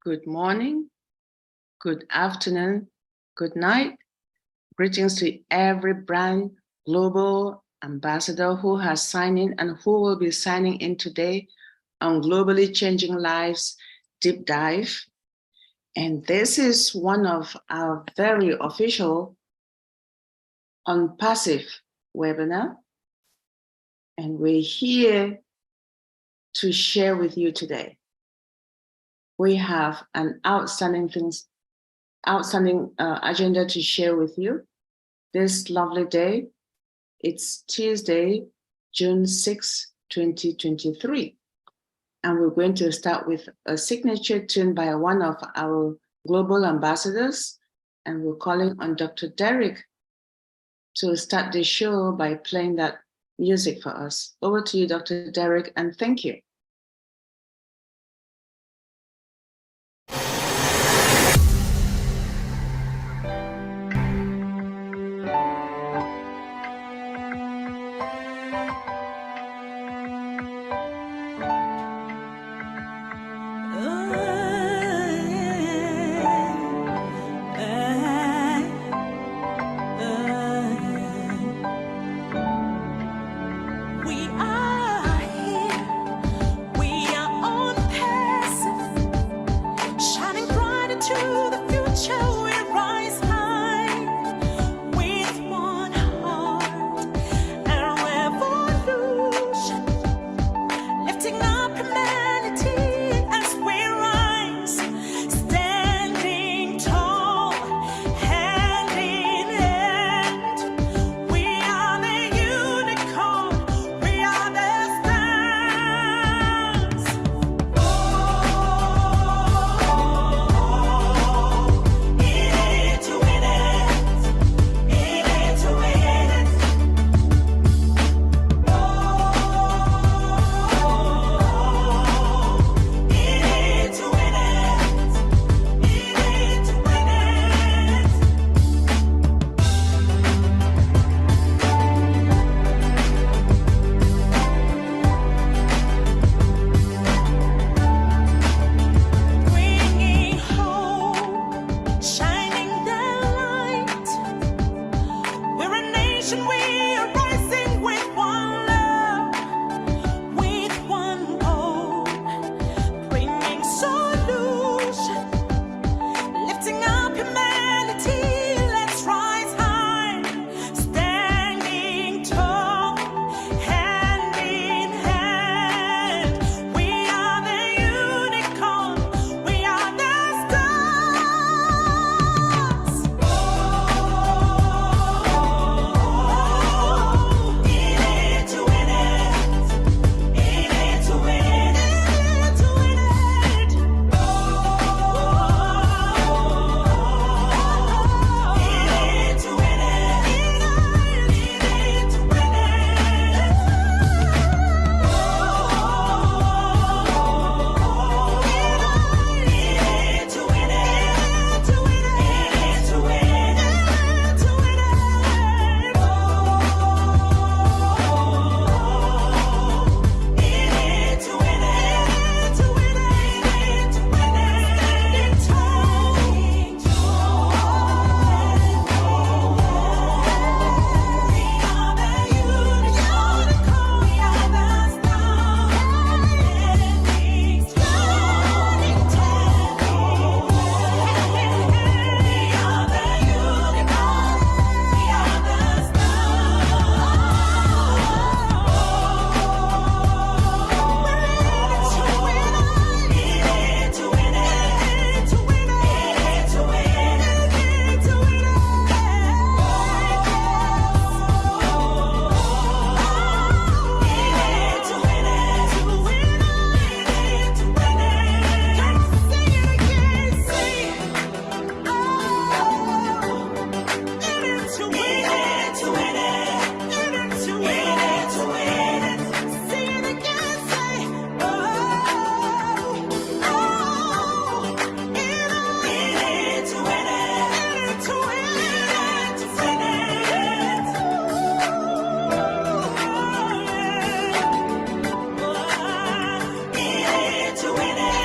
good morning, good afternoon, good night. Greetings to every brand global ambassador who has signed in and who will be signing in today on Globally Changing Lives Deep Dive. And this is one of our very official ONPASSIVE webinar. And we're here to share with you today. We have an outstanding agenda to share with you this lovely day. It's Tuesday, June 6, 2023. And we're going to start with a signature tune by one of our global ambassadors. And we're calling on Dr. Derek to start the show by playing that music for us. Over to you, Dr. Derek, and thank you.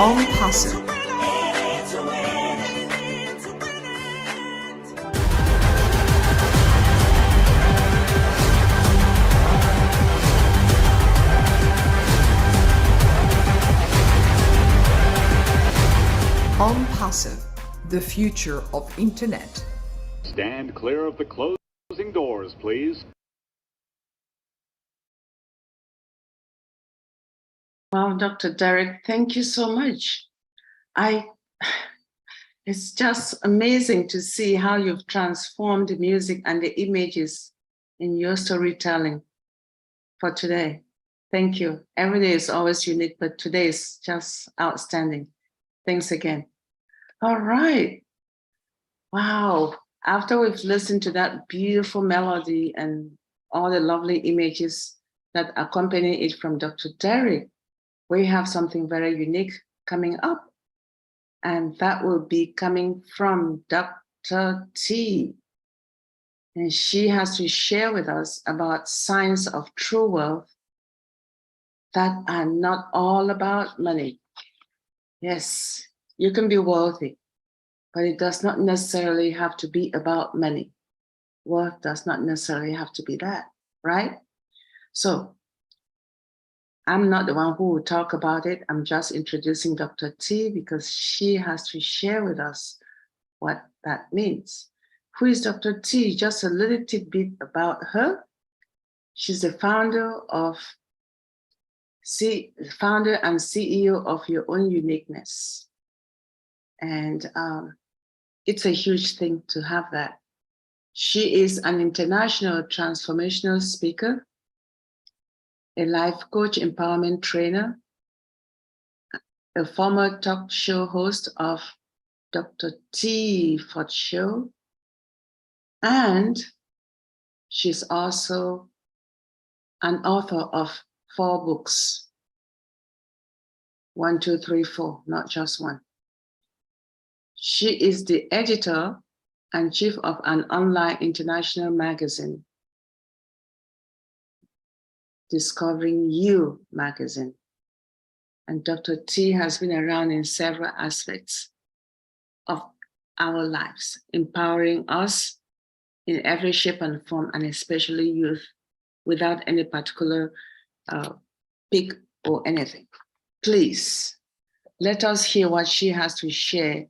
ONPASSIVE ONPASSIVE, the future of internet. Stand clear of the closing doors, please. Wow, Dr. Derek, thank you so much. It's just amazing to see how you've transformed the music and the images in your storytelling for today. Thank you. Every day is always unique, but today is just outstanding. Thanks again. All right. Wow. After we've listened to that beautiful melody and all the lovely images that accompany it from Dr. Derek, we have something very unique coming up. And that will be coming from Dr. T. And she has to share with us about signs of true wealth that are not all about money. Yes, you can be wealthy, but it does not necessarily have to be about money. Wealth does not necessarily have to be that, right? So I'm not the one who will talk about it. I'm just introducing Dr. T because she has to share with us what that means. Who is Dr. T? Just a little tidbit about her. She's the founder and CEO of Your Own Uniqueness. And it's a huge thing to have that. She is an international transformational speaker, a life coach, empowerment trainer, a former talk show host of Dr. T Ford Show, and she's also an author of 4 books. 1, 2, 3, 4, not just one. She is the editor and chief of an online international magazine, Discovering You magazine. And Dr. T has been around in several aspects of our lives, empowering us in every shape and form, and especially youth, without any particular pick or anything. Please, let us hear what she has to share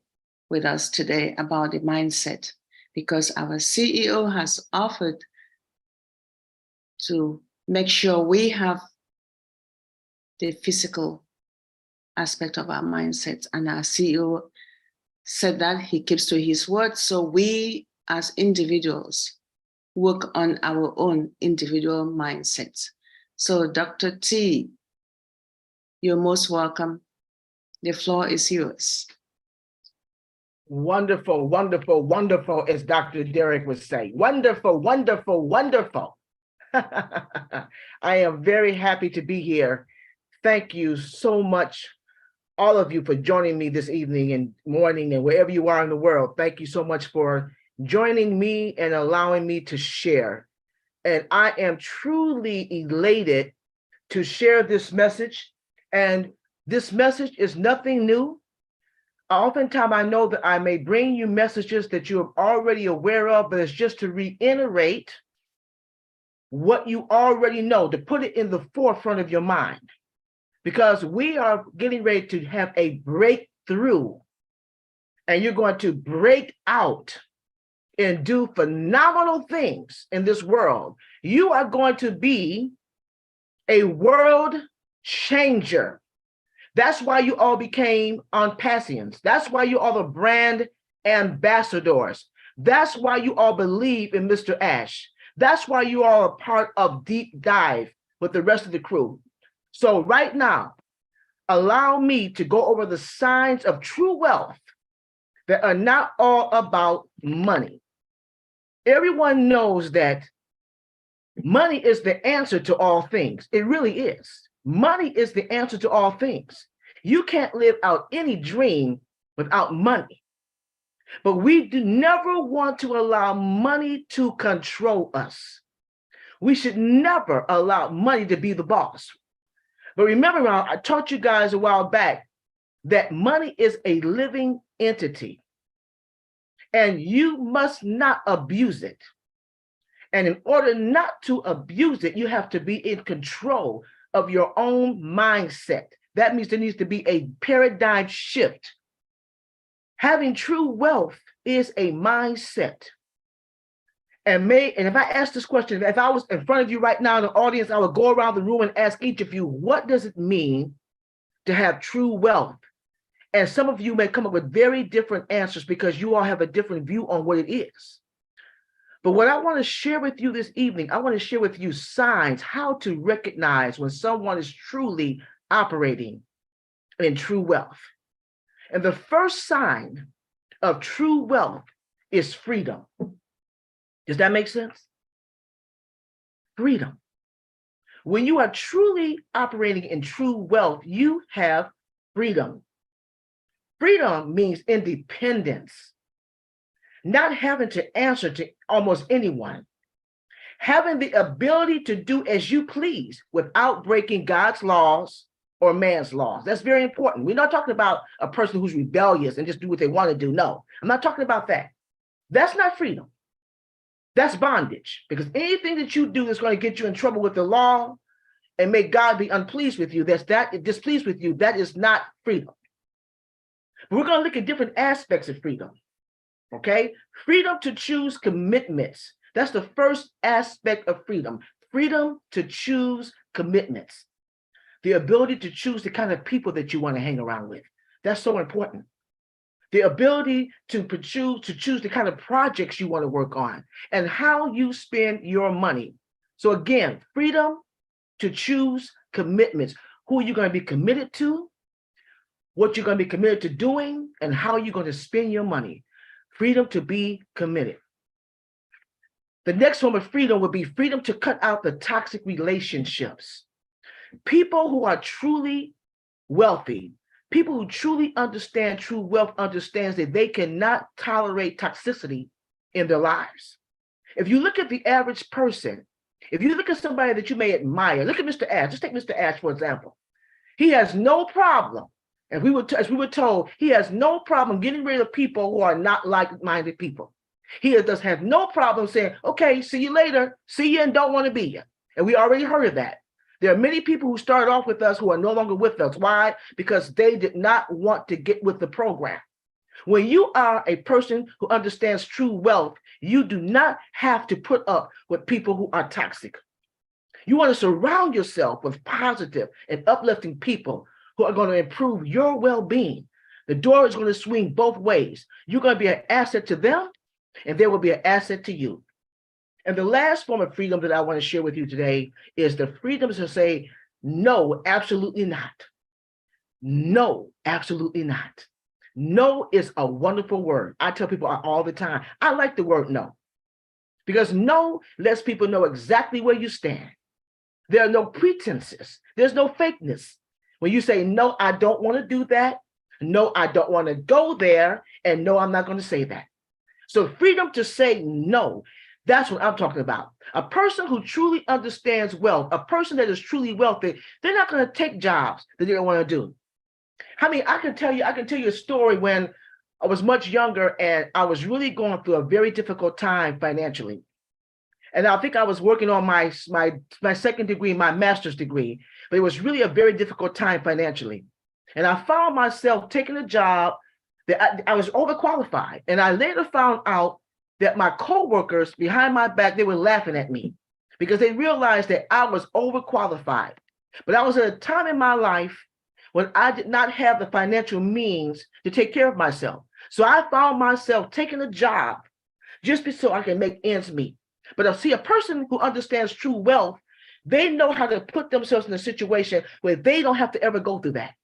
with us today about the mindset, because our CEO has offered to make sure we have the physical aspect of our mindset, and our CEO said that he keeps to his word. So we as individuals work on our own individual mindsets. So Dr. T, you're most welcome. The floor is yours. Wonderful, wonderful, wonderful, as Dr. Derek would say. Wonderful, wonderful, wonderful. I am very happy to be here. Thank you so much, all of you, for joining me this evening and morning and wherever you are in the world. Thank you so much for joining me and allowing me to share. And I am truly elated to share this message. And this message is nothing new. Oftentimes, I know that I may bring you messages that you are already aware of, but it's just to reiterate what you already know, to put it in the forefront of your mind. Because we are getting ready to have a breakthrough, and you're going to break out and do phenomenal things in this world. You are going to be a world changer. That's why you all became ONPASSIVE. That's why you all are brand ambassadors. That's why you all believe in Mr. Ash. That's why you all are part of Deep Dive with the rest of the crew. So right now, allow me to go over the signs of true wealth that are not all about money. Everyone knows that money is the answer to all things. It really is. Money is the answer to all things. You can't live out any dream without money. But we do never want to allow money to control us. We should never allow money to be the boss. But remember, I taught you guys a while back that money is a living entity, and you must not abuse it. And in order not to abuse it, you have to be in control of your own mindset. That means there needs to be a paradigm shift Having true wealth is a mindset. And if I ask this question, if I was in front of you right now in the audience, I would go around the room and ask each of you, what does it mean to have true wealth? And some of you may come up with very different answers because you all have a different view on what it is. But what I want to share with you this evening, I want to share with you signs, how to recognize when someone is truly operating in true wealth. And the first sign of true wealth is freedom. Does that make sense? Freedom. When you are truly operating in true wealth, you have freedom. Freedom means independence, not having to answer to almost anyone, having the ability to do as you please without breaking God's laws or man's laws. That's very important. We're not talking about a person who's rebellious and just do what they want to do. No, I'm not talking about that. That's not freedom. That's bondage, because anything that you do that's going to get you in trouble with the law and make God be unpleased with you, displeased with you, that is not freedom. But we're going to look at different aspects of freedom. Okay? Freedom to choose commitments. That's the first aspect of freedom. Freedom to choose commitments. The ability to choose the kind of people that you want to hang around with. That's so important. The ability to choose the kind of projects you want to work on and how you spend your money. So again, freedom to choose commitments. Who are you going to be committed to? What you're going to be committed to doing, and how you're going to spend your money. Freedom to be committed. The next form of freedom would be freedom to cut out the toxic relationships. People who are truly wealthy, people who truly understand true wealth, understands that they cannot tolerate toxicity in their lives. If you look at the average person, if you look at somebody that you may admire, look at Mr. Ash. Just take Mr. Ash, for example. He has no problem, and as we were told, he has no problem getting rid of people who are not like-minded people. He does have no problem saying, okay, see you later, see you and don't want to be you. And we already heard of that. There are many people who started off with us who are no longer with us. Why? Because they did not want to get with the program. When you are a person who understands true wealth, you do not have to put up with people who are toxic. You want to surround yourself with positive and uplifting people who are going to improve your well-being. The door is going to swing both ways. You're going to be an asset to them, and they will be an asset to you. And the last form of freedom that I want to share with you today is the freedom to say, no, absolutely not. No, absolutely not. No is a wonderful word. I tell people all the time, I like the word no, because no lets people know exactly where you stand. There are no pretenses. There's no fakeness. When you say, no, I don't want to do that. No, I don't want to go there. And no, I'm not going to say that. So freedom to say no, that's what I'm talking about. A person who truly understands wealth, a person that is truly wealthy, they're not going to take jobs that they don't want to do. I mean, I can tell you a story when I was much younger and I was really going through a very difficult time financially. And I think I was working on my second degree, my master's degree, but it was really a very difficult time financially. And I found myself taking a job that I was overqualified. And I later found out that my coworkers behind my back, they were laughing at me because they realized that I was overqualified. But I was at a time in my life when I did not have the financial means to take care of myself. So I found myself taking a job just so I can make ends meet. But I see a person who understands true wealth, they know how to put themselves in a situation where they don't have to ever go through that.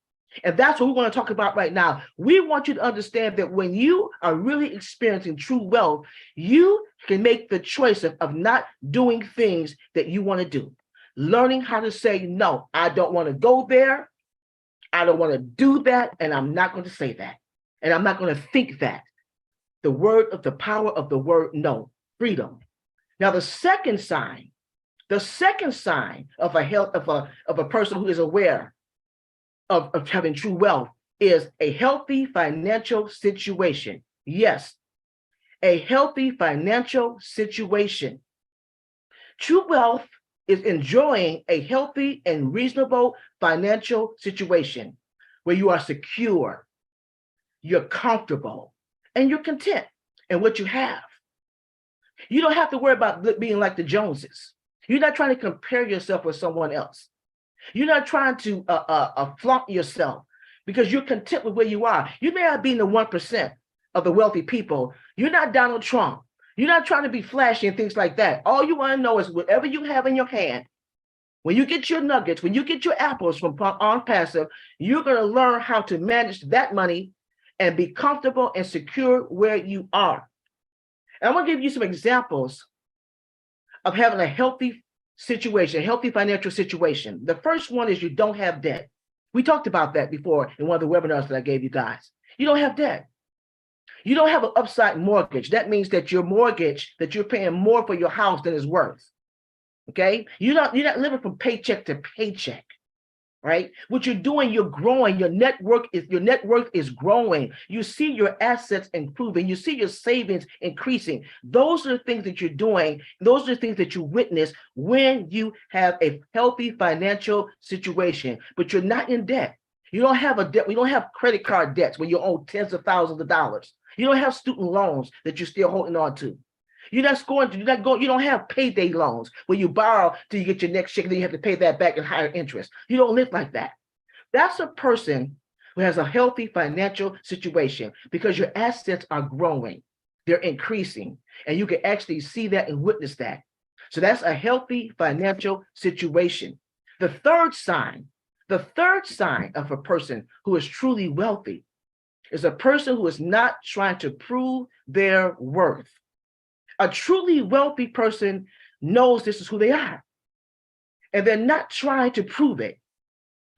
And that's what we want to talk about right now. We want you to understand that when you are really experiencing true wealth, you can make the choice of not doing things that you want to do. Learning how to say, no, I don't want to go there. I don't want to do that. And I'm not going to say that. And I'm not going to think that. The power of the word no, freedom. Now, the second sign of a person who is aware of having true wealth is a healthy financial situation. Yes, a healthy financial situation. True wealth is enjoying a healthy and reasonable financial situation where you are secure. you're comfortable, and you're content in what you have. You don't have to worry about being like the Joneses. You're not trying to compare yourself with someone else. You're not trying to flaunt yourself because you're content with where you are. You may not be in the 1% of the wealthy people. You're not Donald Trump. You're not trying to be flashy and things like that. All you want to know is whatever you have in your hand, when you get your nuggets, when you get your apples from ONPASSIVE, you're going to learn how to manage that money and be comfortable and secure where you are. And I'm going to give you some examples of having a healthy situation, healthy financial situation. The first one is you don't have debt. We talked about that before in one of the webinars that I gave you guys. You don't have debt. You don't have an upside mortgage. That means that your mortgage, that you're paying more for your house than it's worth. Okay? You're not living from paycheck to paycheck. Right? What you're doing, you're growing. Your net worth is growing. You see your assets improving. You see your savings increasing. Those are the things that you're doing. Those are the things that you witness when you have a healthy financial situation, but you're not in debt. You don't have a debt. We don't have credit card debts where you owe tens of thousands of dollars. You don't have student loans that you're still holding on to. You don't have payday loans where you borrow till you get your next check and then you have to pay that back at higher interest. You don't live like that. That's a person who has a healthy financial situation because your assets are growing, they're increasing, and you can actually see that and witness that. So that's a healthy financial situation. The third sign of a person who is truly wealthy is a person who is not trying to prove their worth. A truly wealthy person knows this is who they are, and they're not trying to prove it.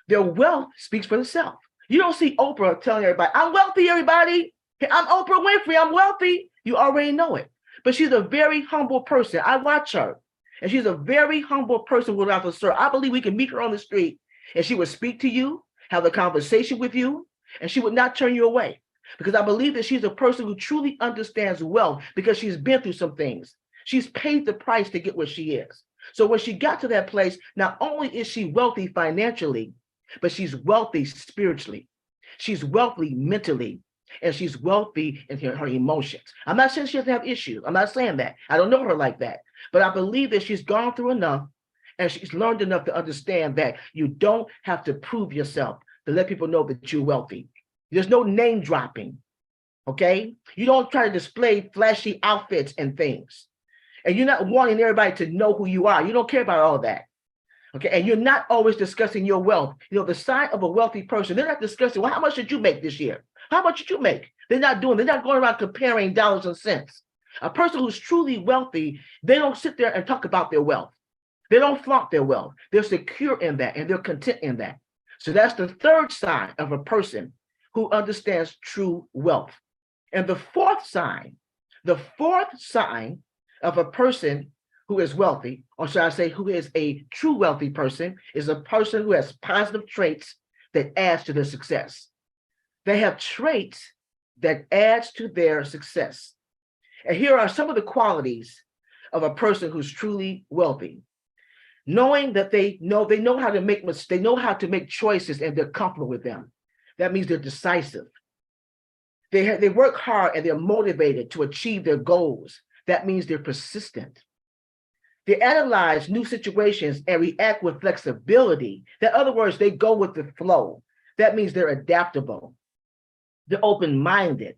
Their wealth speaks for itself. You don't see Oprah telling everybody, I'm wealthy, everybody. I'm Oprah Winfrey, I'm wealthy. You already know it. But she's a very humble person. I watch her, and she's a very humble person without the sir. I believe we can meet her on the street, and she would speak to you, have a conversation with you, and she would not turn you away. Because I believe that she's a person who truly understands wealth because she's been through some things. She's paid the price to get where she is. So when she got to that place, not only is she wealthy financially, but she's wealthy spiritually. She's wealthy mentally, and she's wealthy in her emotions. I'm not saying she doesn't have issues. I'm not saying that. I don't know her like that. But I believe that she's gone through enough and she's learned enough to understand that you don't have to prove yourself to let people know that you're wealthy. There's no name dropping, okay? You don't try to display flashy outfits and things. And you're not wanting everybody to know who you are. You don't care about all that, okay? And you're not always discussing your wealth. You know, the sign of a wealthy person, they're not discussing, well, how much did you make this year? How much did you make? They're not going around comparing dollars and cents. A person who's truly wealthy, they don't sit there and talk about their wealth. They don't flaunt their wealth. They're secure in that and they're content in that. So that's the third sign of a person who understands true wealth. And the fourth sign of a person who is wealthy, or should I say who is a true wealthy person, is a person who has positive traits that adds to their success. They have traits that adds to their success. And here are some of the qualities of a person who's truly wealthy. Knowing that they know how to make mistakes, they know how to make choices and they're comfortable with them. That means they're decisive. They work hard and they're motivated to achieve their goals. That means they're persistent. They analyze new situations and react with flexibility. In other words, they go with the flow. That means they're adaptable. They're open-minded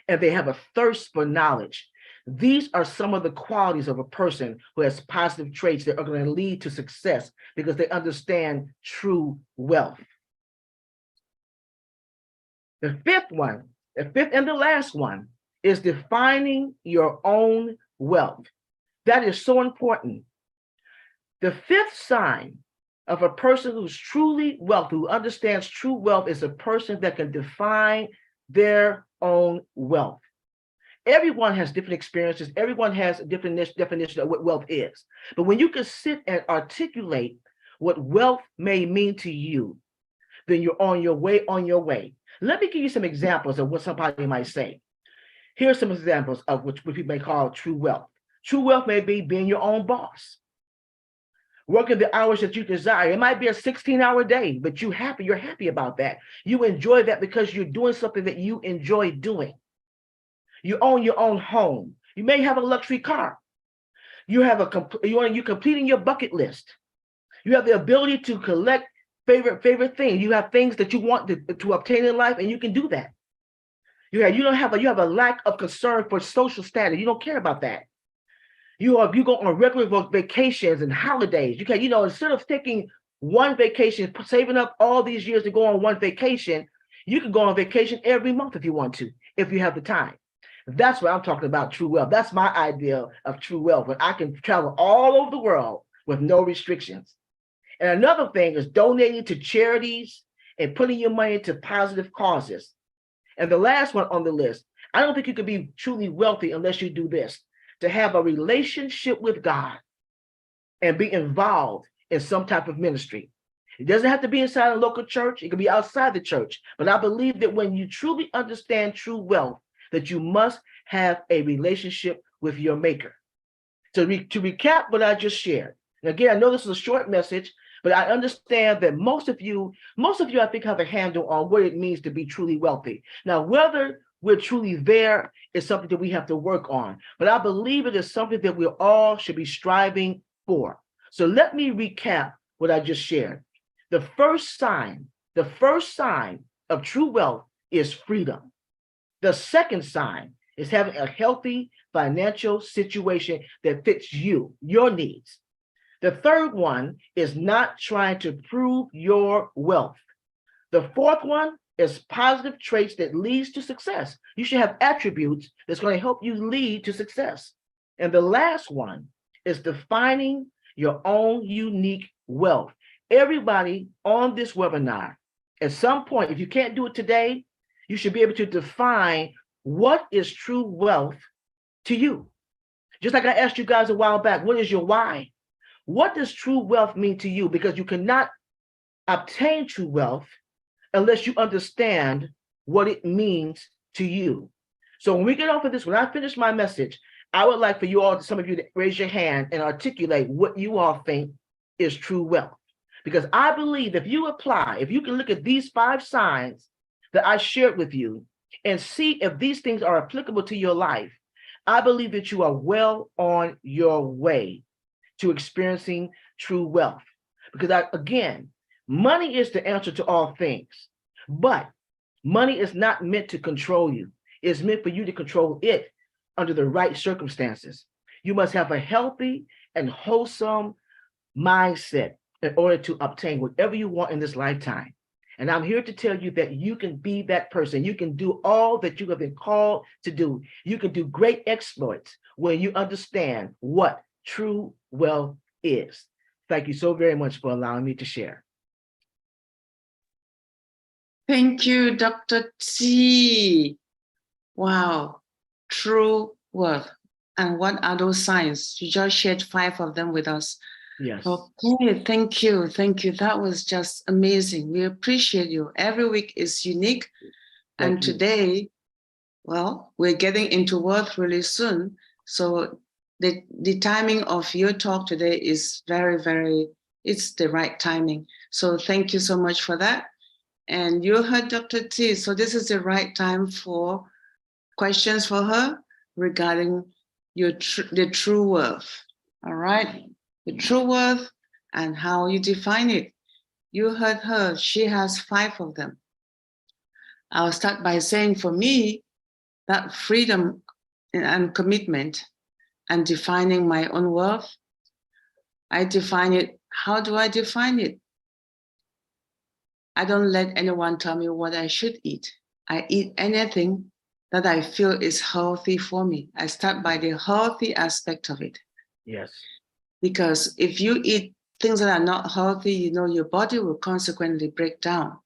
and they have a thirst for knowledge. These are some of the qualities of a person who has positive traits that are going to lead to success because they understand true wealth. The fifth and the last one is defining your own wealth. That is so important. The fifth sign of a person who's truly wealthy, who understands true wealth, is a person that can define their own wealth. Everyone has different experiences. Everyone has a different definition of what wealth is. But when you can sit and articulate what wealth may mean to you, then you're on your way. Let me give you some examples of what somebody might say. Here are some examples of what people may call true wealth. True wealth may be being your own boss. working the hours that you desire. It might be a 16-hour day, but you're happy about that. You enjoy that because you're doing something that you enjoy doing. You own your own home. You may have a luxury car. You're completing your bucket list. You have the ability to collect favorite things. You have things that you want to obtain in life, and you can do that. You have a lack of concern for social status. You don't care about that. You go on regular vacations and holidays. You can, instead of taking one vacation, saving up all these years to go on one vacation, you can go on vacation every month if you want to, if you have the time. That's what I'm talking about, true wealth. That's my idea of true wealth, when I can travel all over the world with no restrictions. And another thing is donating to charities and putting your money into positive causes. And the last one on the list, I don't think you can be truly wealthy unless you do this: to have a relationship with God and be involved in some type of ministry. It doesn't have to be inside a local church. It can be outside the church. But I believe that when you truly understand true wealth, that you must have a relationship with your maker. To recap what I just shared, and again, I know this is a short message, but I understand that most of you, I think, have a handle on what it means to be truly wealthy. Now, whether we're truly there is something that we have to work on, but I believe it is something that we all should be striving for. So let me recap what I just shared. The first sign of true wealth is freedom. The second sign is having a healthy financial situation that fits you, your needs. The third one is not trying to prove your wealth. The fourth one is positive traits that leads to success. You should have attributes that's going to help you lead to success. And the last one is defining your own unique wealth. Everybody on this webinar, at some point, if you can't do it today, you should be able to define what is true wealth to you. Just like I asked you guys a while back, what is your why? What does true wealth mean to you? Because you cannot obtain true wealth unless you understand what it means to you. So when we get off of this, when I finish my message, I would like for you all, some of you, to raise your hand and articulate what you all think is true wealth. Because I believe if you can look at these 5 signs that I shared with you and see if these things are applicable to your life, I believe that you are well on your way to experiencing true wealth. Because again, money is the answer to all things, but money is not meant to control you. It's meant for you to control it under the right circumstances. You must have a healthy and wholesome mindset in order to obtain whatever you want in this lifetime. And I'm here to tell you that you can be that person. You can do all that you have been called to do. You can do great exploits when you understand what true wealth is. Thank you so very much for allowing me to share. Thank you, Dr. T. Wow, true wealth. And what are those signs? You just shared 5 of them with us. Yes. Okay, thank you. Thank you. That was just amazing. We appreciate you. Every week is unique. And today, well, we're getting into wealth really soon. So the timing of your talk today is it's the right timing. So thank you so much for that. And you heard Dr. T. So this is the right time for questions for her regarding the true worth. All right, the true worth and how you define it. You heard her, she has 5 of them. I'll start by saying, for me, that freedom and commitment and defining my own worth, I define it. How do I define it? I don't let anyone tell me what I should eat. I eat anything that I feel is healthy for me. I start by the healthy aspect of it. Yes. Because if you eat things that are not healthy, your body will consequently break down.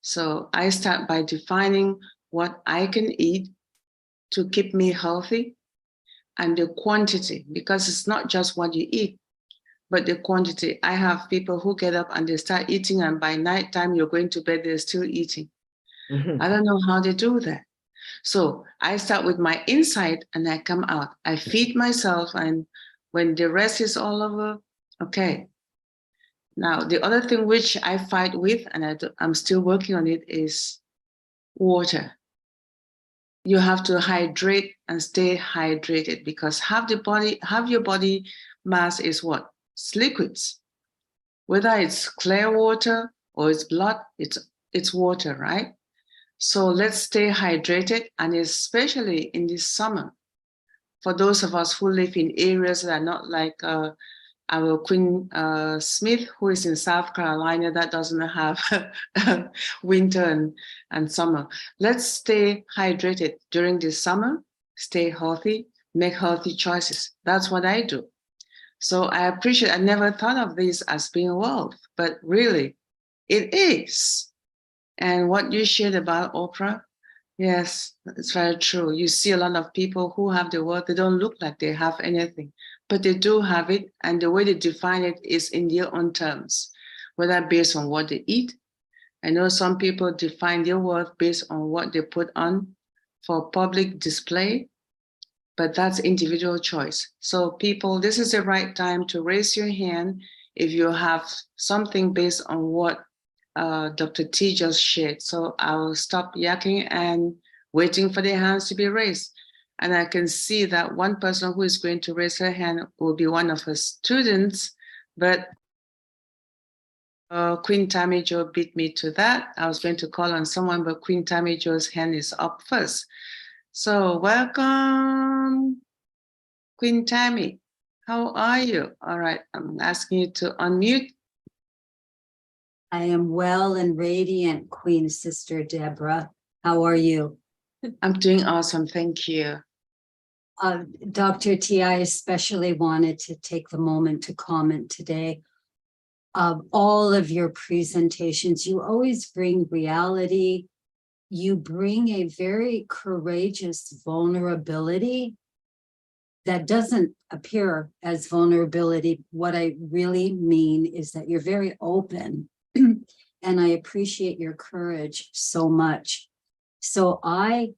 So I start by defining what I can eat to keep me healthy, and the quantity, because it's not just what you eat, but the quantity. I have people who get up and they start eating, and by nighttime you're going to bed, they're still eating. Mm-hmm. I don't know how they do that. So I start with my inside and I come out. I feed myself, and when the rest is all over, okay, Now, the other thing which I fight with, and I'm still working on it, is water. You have to hydrate and stay hydrated, because half your body mass is what? It's liquids. Whether it's clear water or it's blood, it's water, right? So let's stay hydrated, and especially in this summer, for those of us who live in areas that are not like our Queen Smith, who is in South Carolina, that doesn't have winter and summer. Let's stay hydrated during this summer, stay healthy, make healthy choices. That's what I do. So I appreciate, I never thought of this as being wealth, but really it is. And what you shared about Oprah, yes, it's very true. You see a lot of people who have the wealth, they don't look like they have anything, but they do have it. And the way they define it is in their own terms, whether based on what they eat. I know some people define their wealth based on what they put on for public display, but that's individual choice. So people, this is the right time to raise your hand if you have something based on what Dr. T just shared. So I'll stop yakking and waiting for their hands to be raised. And I can see that one person who is going to raise her hand will be one of her students, but Queen Tammy Jo beat me to that. I was going to call on someone, but Queen Tammy Jo's hand is up first. So welcome, Queen Tammy. How are you? All right, I'm asking you to unmute. I am well and radiant, Queen Sister Deborah. How are you? I'm doing awesome, thank you. Dr. T, I especially wanted to take the moment to comment today. All of your presentations, you always bring reality. You bring a very courageous vulnerability that doesn't appear as vulnerability. What I really mean is that you're very open, and I appreciate your courage so much. So I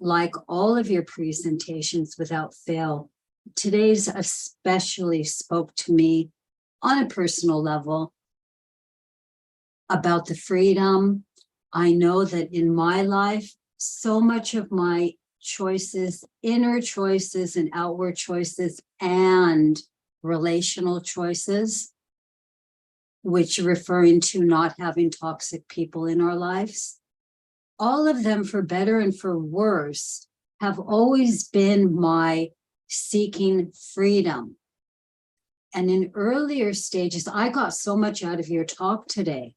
like all of your presentations without fail. Today's especially spoke to me on a personal level about the freedom. I know that in my life, so much of my choices, inner choices and outward choices and relational choices, which referring to not having toxic people in our lives, all of them, for better and for worse, have always been my seeking freedom. And in earlier stages, I got so much out of your talk today.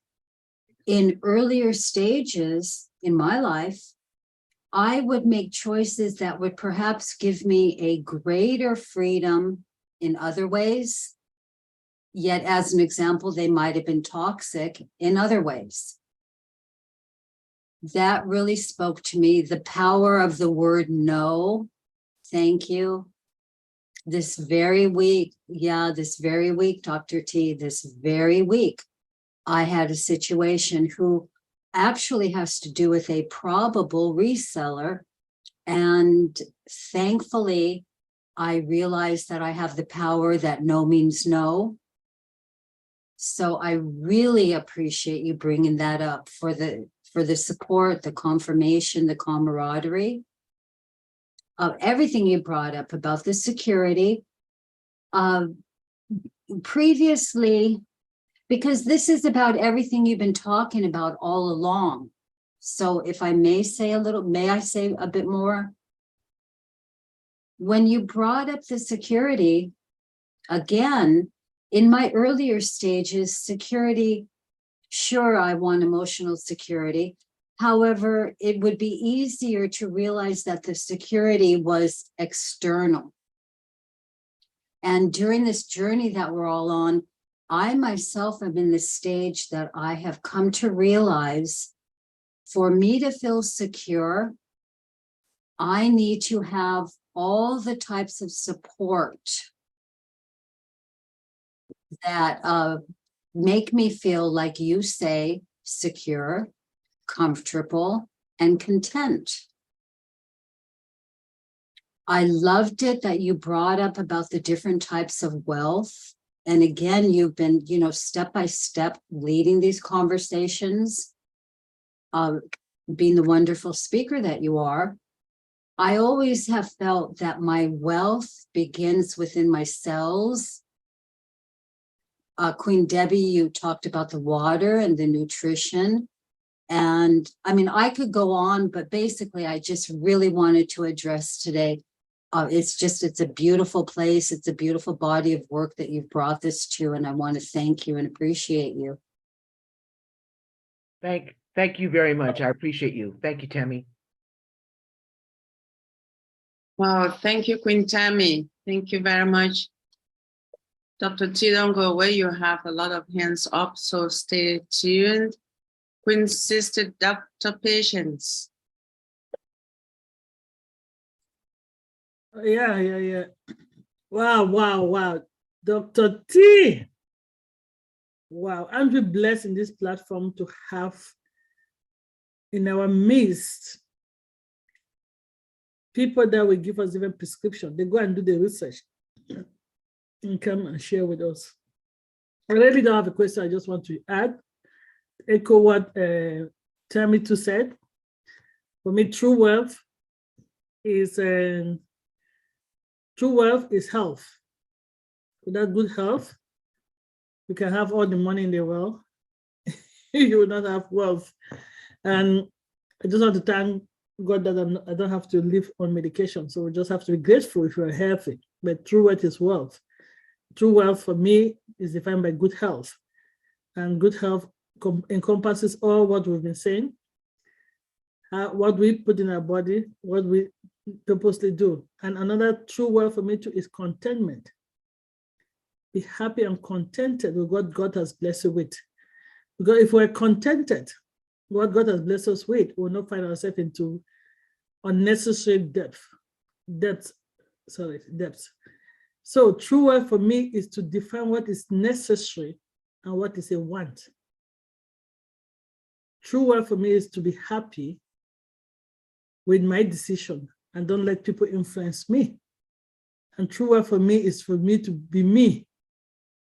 In earlier stages in my life, I would make choices that would perhaps give me a greater freedom in other ways. Yet, as an example, they might have been toxic in other ways. That really spoke to me, the power of the word no. Thank you. This very week, Dr. T, this very week, I had a situation who actually has to do with a probable reseller. And thankfully, I realized that I have the power that no means no. So I really appreciate you bringing that up for the support, the confirmation, the camaraderie of everything you brought up about the security. Previously, because this is about everything you've been talking about all along. So if I may say may I say a bit more? When you brought up the security, again, in my earlier stages, security, sure, I want emotional security. However, it would be easier to realize that the security was external. And during this journey that we're all on, I myself am in the stage that I have come to realize for me to feel secure, I need to have all the types of support that make me feel, like you say, secure, comfortable, and content. I loved it that you brought up about the different types of wealth And again, you've been, step by step leading these conversations, being the wonderful speaker that you are. I always have felt that my wealth begins within my cells. Queen Debbie, you talked about the water and the nutrition. And I mean, I could go on, but basically I just really wanted to address today. It's a beautiful place. It's a beautiful body of work that you've brought this to. And I want to thank you and appreciate you. Thank you very much. I appreciate you. Thank you, Tammy. Wow, thank you, Queen Tammy. Thank you very much. Dr. T, don't go away. You have a lot of hands up, so stay tuned. Queen Sister Dr. Patience. Yeah. Wow. Dr. T. Wow, aren't we blessed in this platform to have in our midst people that will give us even prescription. They go and do the research and come and share with us. I really don't have a question. I just want to echo what Tammy too said. For me, true wealth is health. Without good health, you can have all the money in the world. You will not have wealth. And I just want to thank God that I don't have to live on medication. So we just have to be grateful if you're healthy. But true wealth is wealth. True wealth for me is defined by good health. And good health encompasses all what we've been saying, what we put in our body, what we purposely do. And another true wealth for me too is contentment. Be happy and contented with what God has blessed you with. Because if we're contented, what God has blessed us with, we will not find ourselves into unnecessary depth. So true wealth for me is to define what is necessary and what is a want. True wealth for me is to be happy with my decision and don't let people influence me. And true wealth for me is for me to be me,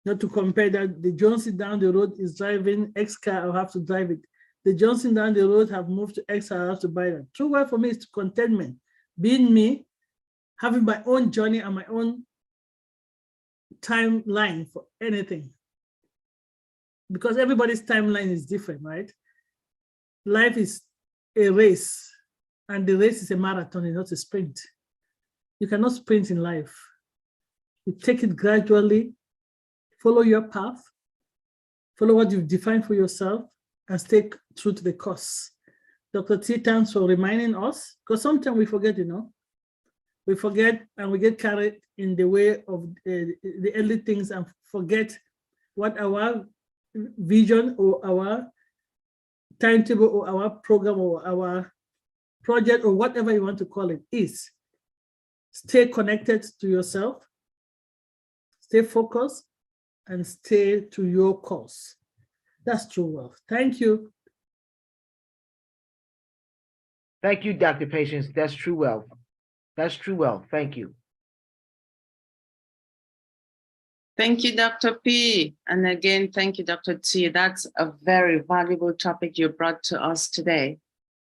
not to compare that the Johnson down the road is driving X car, I'll have to drive it. The Johnson down the road have moved to X, I have to buy that. True wealth for me is to contentment, being me, having my own journey and my own timeline for anything. Because everybody's timeline is different, right? Life is a race, and the race is a marathon, it's not a sprint. You cannot sprint in life. You take it gradually, follow your path, follow what you've defined for yourself, and stay true to the course. Dr. T, thanks for reminding us, because sometimes we forget, we forget and we get carried in the way of the early things and forget what our vision or our timetable or our program or our project or whatever you want to call it is. Stay connected to yourself, stay focused, and stay to your course. That's true wealth. Thank you. Thank you, Dr. Patience. That's true wealth. That's true wealth. Thank you. Thank you, Dr. P. And again, thank you, Dr. T. That's a very valuable topic you brought to us today.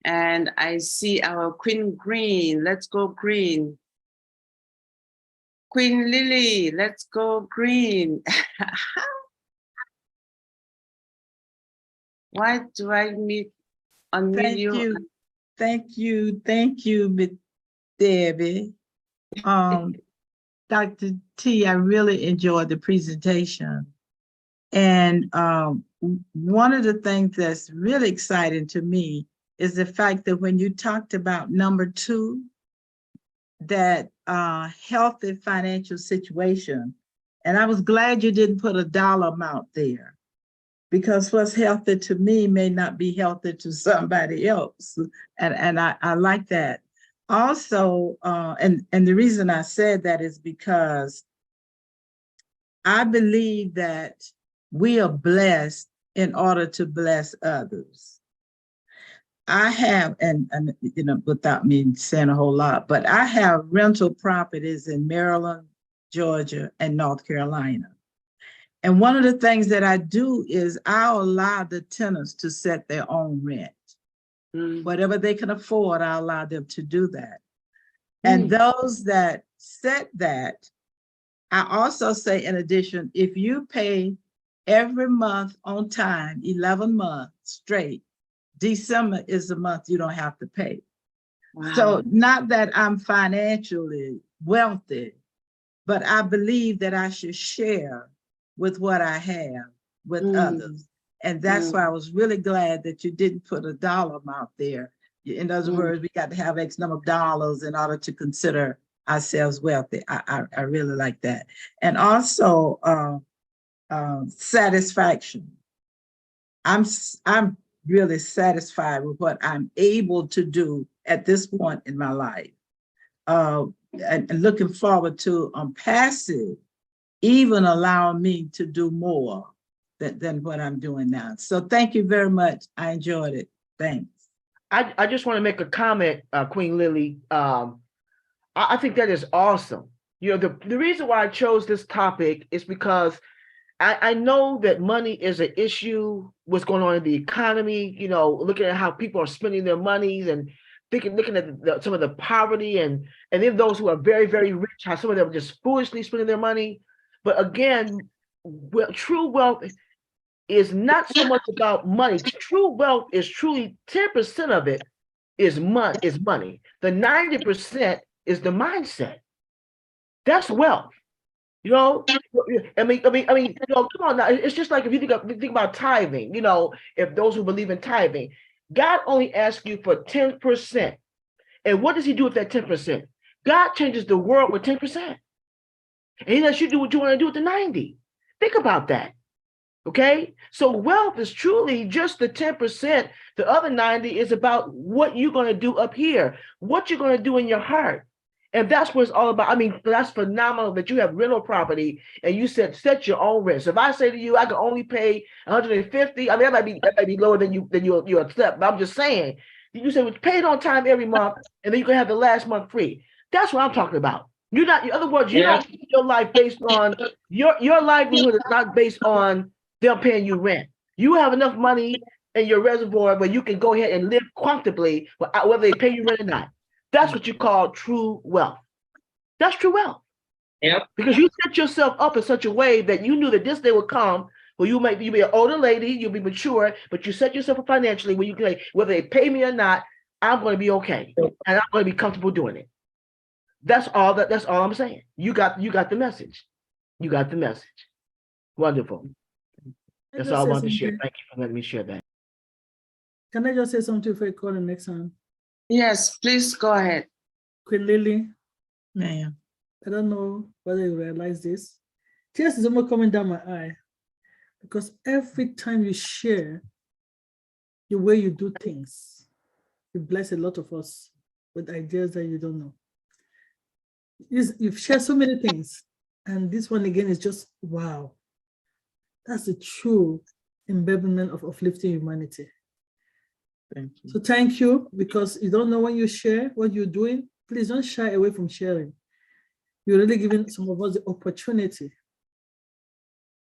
And I see our Queen Green. Let's go green. Queen Lily, let's go green. Why do I unmute you? Thank you, Ms. Debbie. Dr. T, I really enjoyed the presentation. And one of the things that's really exciting to me is the fact that when you talked about number 2, that healthy financial situation, and I was glad you didn't put a dollar amount there, because what's healthy to me may not be healthy to somebody else. And I like that. Also, and the reason I said that is because I believe that we are blessed in order to bless others. I have, and without me saying a whole lot, but I have rental properties in Maryland, Georgia, and North Carolina. And one of the things that I do is I'll allow the tenants to set their own rent. Whatever they can afford, I allow them to do that. And those that set that, I also say, in addition, if you pay every month on time, 11 months straight, December is the month you don't have to pay. Wow. So not that I'm financially wealthy, but I believe that I should share with what I have with others. And that's why I was really glad that you didn't put a dollar amount there. In other words, we got to have X number of dollars in order to consider ourselves wealthy. I really like that. And also satisfaction. I'm really satisfied with what I'm able to do at this point in my life. And looking forward to ONPASSIVE even allowing me to do more than what I'm doing now. So thank you very much. I enjoyed it. Thanks. I just want to make a comment, Queen Lily. I think that is awesome. You know, the reason why I chose this topic is because I know that money is an issue, what's going on in the economy, you know, looking at how people are spending their monies and looking at some of the poverty and then those who are very, very rich, how some of them are just foolishly spending their money. But again, true wealth is not so much about money. True wealth is truly 10% of it is money. The 90% is the mindset. That's wealth. You know, I mean, you know, come on now. It's just like if you think about tithing, you know, if those who believe in tithing, God only asks you for 10%. And what does he do with that 10%? God changes the world with 10%. And he lets you do what you want to do with the 90. Think about that. Okay. So wealth is truly just the 10%. The other 90 is about what you're going to do up here, what you're going to do in your heart. And that's what it's all about. I mean, that's phenomenal that you have rental property and you set your own rent. So if I say to you, I can only pay 150, I mean, that might be lower than you accept. But I'm just saying, you say we pay it on time every month, and then you can have the last month free. That's what I'm talking about. You're not, in other words, you don't keep your life based on your livelihood is not based on them paying you rent. You have enough money in your reservoir where you can go ahead and live comfortably whether they pay you rent or not. That's what you call true wealth. That's true wealth. Yep. Because you set yourself up in such a way that you knew that this day would come where you'll be an older lady, you'll be mature, but you set yourself up financially where you can, whether they pay me or not, I'm going to be okay. And I'm going to be comfortable doing it. That's all I'm saying. You got the message. You got the message. Wonderful. That's all I wanted to share. Thank you for letting me share that. Can I just say something before you call the next one? Yes, please go ahead. Queen Lily, Ma'am. I don't know whether you realize this. Tears is almost coming down my eye because every time you share the way you do things, you bless a lot of us with ideas that you don't know. You've shared so many things, and this one again is just wow. That's the true embodiment of uplifting humanity. Thank you. So thank you, because you don't know when you share what you're doing. Please don't shy away from sharing. You're really giving some of us the opportunity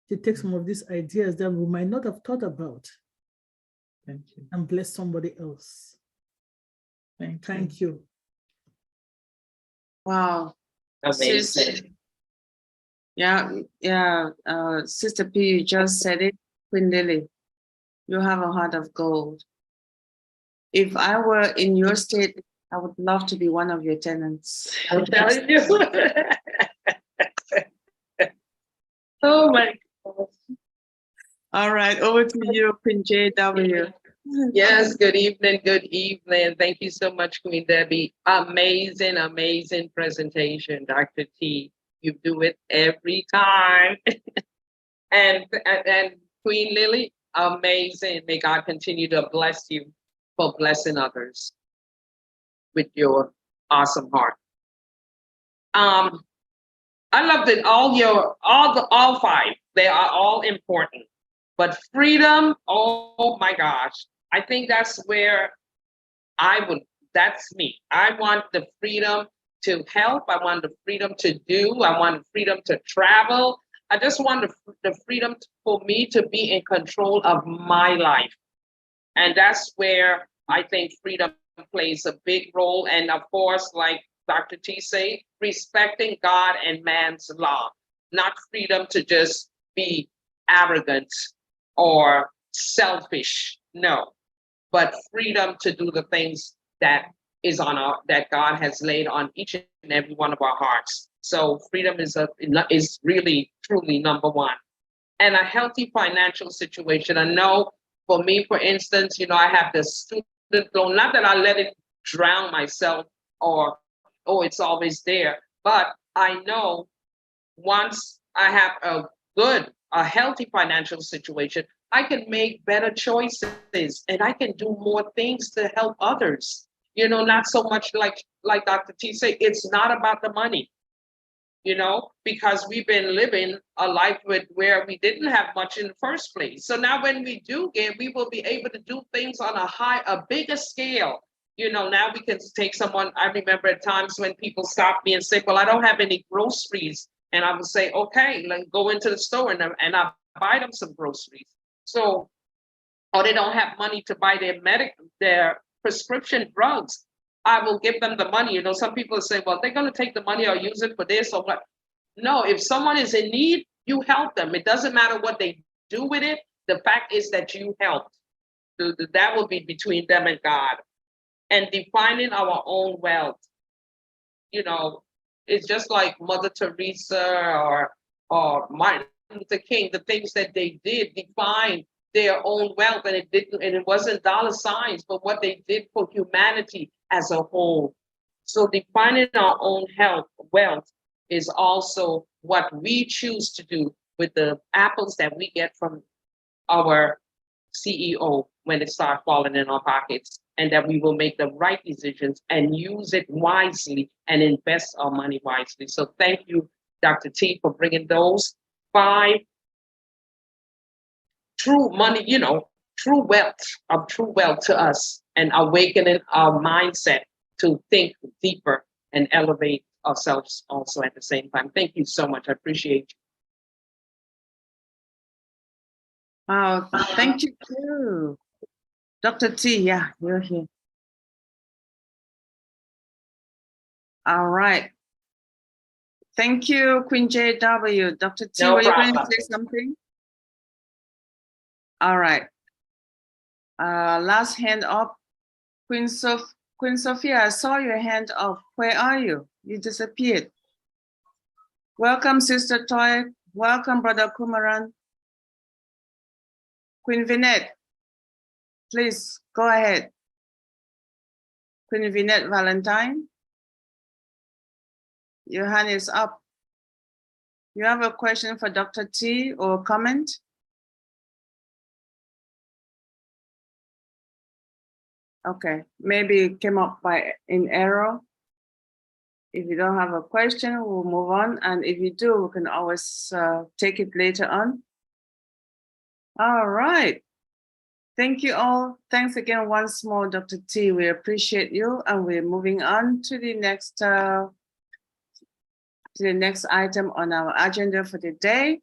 to take some of these ideas that we might not have thought about. Thank you. And bless somebody else. Thank you. Wow. Amazing. Yeah. Sister P, you just said it. Queen Lily, you have a heart of gold. If I were in your state, I would love to be one of your tenants. I'm telling you. Oh my God. All right, over to you, Queen JW. Yes, good evening, good evening. Thank you so much, Queen Debbie. Amazing, amazing presentation, Dr. T. You do it every time. and Queen Lily, amazing. May God continue to bless you for blessing others with your awesome heart. I love that all five, they are all important. But freedom, oh my gosh, I think that's where that's me. I want the freedom to help. I want the freedom to do. I want the freedom to travel. I just want the freedom for me to be in control of my life. And that's where I think freedom plays a big role. And of course, like Dr. T say, respecting God and man's law, not freedom to just be arrogant or selfish, no, but freedom to do the things that is on that God has laid on each and every one of our hearts. So freedom is really, truly number one. And a healthy financial situation. I know for me, for instance, I have the student loan, not that I let it drown myself or, oh, it's always there, but I know once I have a healthy financial situation, I can make better choices and I can do more things to help others. Not so much like Dr. T say, it's not about the money, because we've been living a life where we didn't have much in the first place. So now when we do get, we will be able to do things on a bigger scale. Now we can take someone. I remember at times when people stop me and say, well, I don't have any groceries. And I would say, okay, let's go into the store and I buy them some groceries. So, or they don't have money to buy their prescription drugs. I will give them the money. Some people say, well, they're going to take the money or use it for this or what. No, if someone is in need, you help them. It doesn't matter what they do with it. The fact is that you helped. That will be between them and God. And defining our own wealth. It's just like Mother Teresa or Martin Luther King, the things that they did define their own wealth, and it wasn't dollar signs, but what they did for humanity as a whole. So defining our own wealth is also what we choose to do with the apples that we get from our CEO when it starts falling in our pockets, and that we will make the right decisions and use it wisely and invest our money wisely. So thank you, Dr. T, for bringing those 5 true money, true wealth to us, and awakening our mindset to think deeper and elevate ourselves also at the same time. Thank you so much. I appreciate you. Thank you too. Dr. T, yeah, you're here. All right. Thank you, Queen JW. Dr. T, No were you going to problem. say something? All right. Last hand up. Queen Sophia, I saw your hand up. Where are you? You disappeared. Welcome, Sister Toy. Welcome, Brother Kumaran. Queen Vinette, please go ahead. Queen Vinette Valentine, your hand is up. You have a question for Dr. T or comment? Okay, maybe it came up in error. If you don't have a question, we'll move on. And if you do, we can always take it later on. All right. Thank you all. Thanks again once more, Dr. T. We appreciate you. And we're moving on to the next item on our agenda for the day.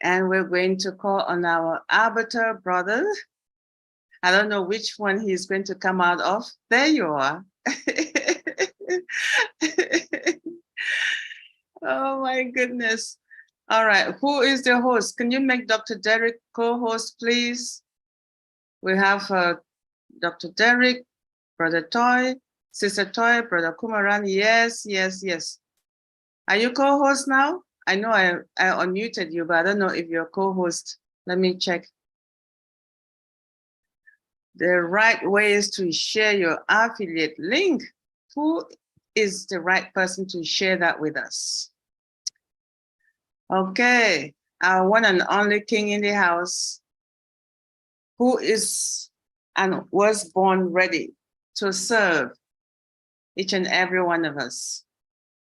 And we're going to call on our arbiter brother. I don't know which one he's going to come out of. There you are. Oh my goodness. All right, who is the host? Can you make Dr. Derek co-host, please? We have Dr. Derek, Brother Toy, Sister Toy, Brother Kumaran. Yes, yes, yes. Are you co-host now? I know I unmuted you, but I don't know if you're co-host. Let me check. The right way is to share your affiliate link. Who is the right person to share that with us? Okay, our one and only king in the house, who is and was born ready to serve each and every one of us.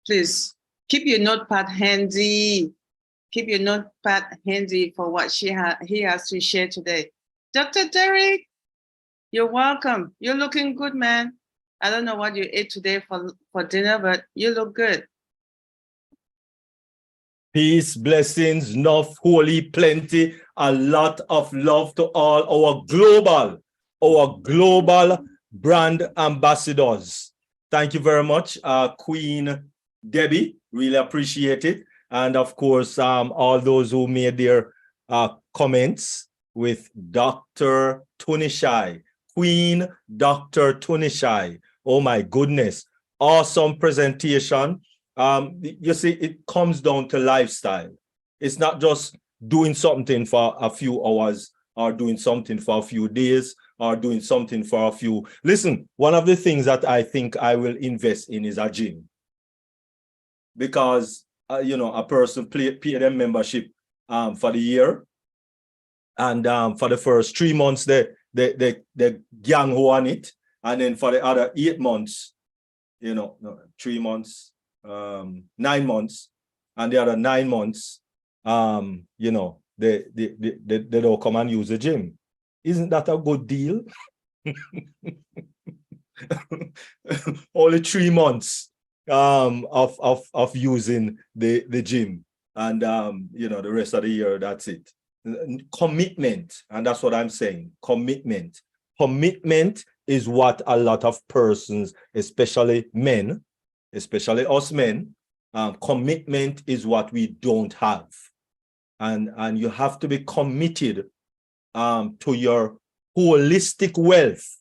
Please keep your notepad handy. Keep your notepad handy for what he has to share today. Dr. Derek, you're welcome. You're looking good, man. I don't know what you ate today for dinner, but you look good. Peace, blessings, enough, holy, plenty, a lot of love to all our global brand ambassadors. Thank you very much, Queen Debbie. Really appreciate it. And of course, all those who made their comments with Dr. Tunishai, Queen Dr. Tunishai. Oh my goodness, awesome presentation. You see, it comes down to lifestyle. It's not just doing something for a few hours or doing something for a few days or doing something for a few. Listen, one of the things that I think I will invest in is a gym. Because, you know, a person pay them membership for the year. And for the first 3 months, they gang ho on it. And then for the other 8 months, you know, 3 months, 9 months, and the other 9 months, you know, they don't come and use the gym. Isn't that a good deal? Only 3 months of using the gym, and you know, the rest of the year, that's it. Commitment, and that's what I'm saying. Commitment is what a lot of persons, especially men, especially us men, commitment is what we don't have. And you have to be committed to your holistic wealth,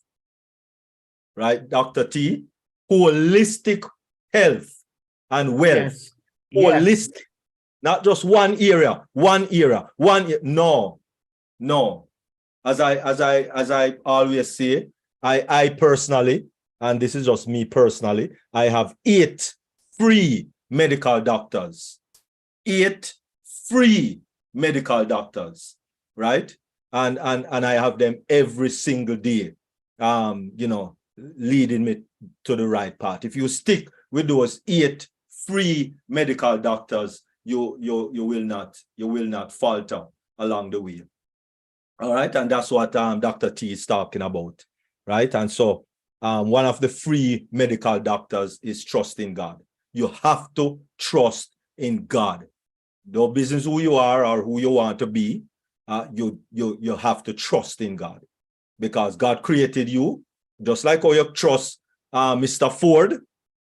right, Dr. T? Holistic health and wealth. Yes. Holistic, not just one area. No. As I always say, I personally, and this is just me personally, I have 8 free medical doctors. 8 free medical doctors, right? And I have them every single day, you know, leading me to the right path. If you stick with those 8 free medical doctors, you will not falter along the way. All right, and that's what Dr. T is talking about, right? And so one of the free medical doctors is trust in God. You have to trust in God. No business who you are or who you want to be, you have to trust in God, because God created you, just like how you trust Mr. Ford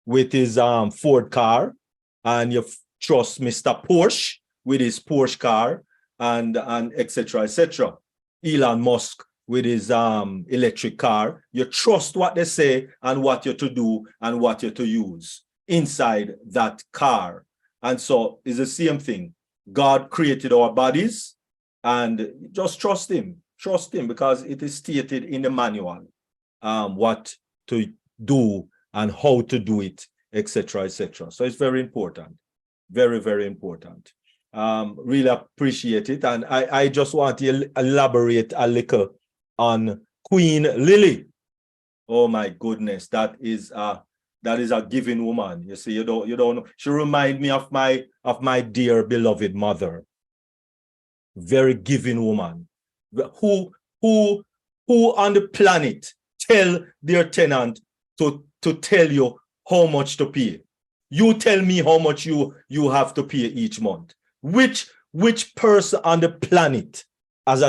with his Ford car, and you trust Mr. Porsche with his Porsche car, and etc. etc. Elon Musk with his electric car. You trust what they say and what you're to do and what you're to use inside that car. And so it's the same thing. God created our bodies, and just trust him. Trust him, because it is stated in the manual what to do and how to do it, etc., etc. So it's very important. Very, very important. Really appreciate it. And I just want to elaborate a little on Queen Lily. Oh my goodness, that is a giving woman. You see, you don't know. She reminds me of my dear beloved mother. Very giving woman. Who on the planet tell their tenant to tell you how much to pay? You tell me how much you have to pay each month. Which person on the planet as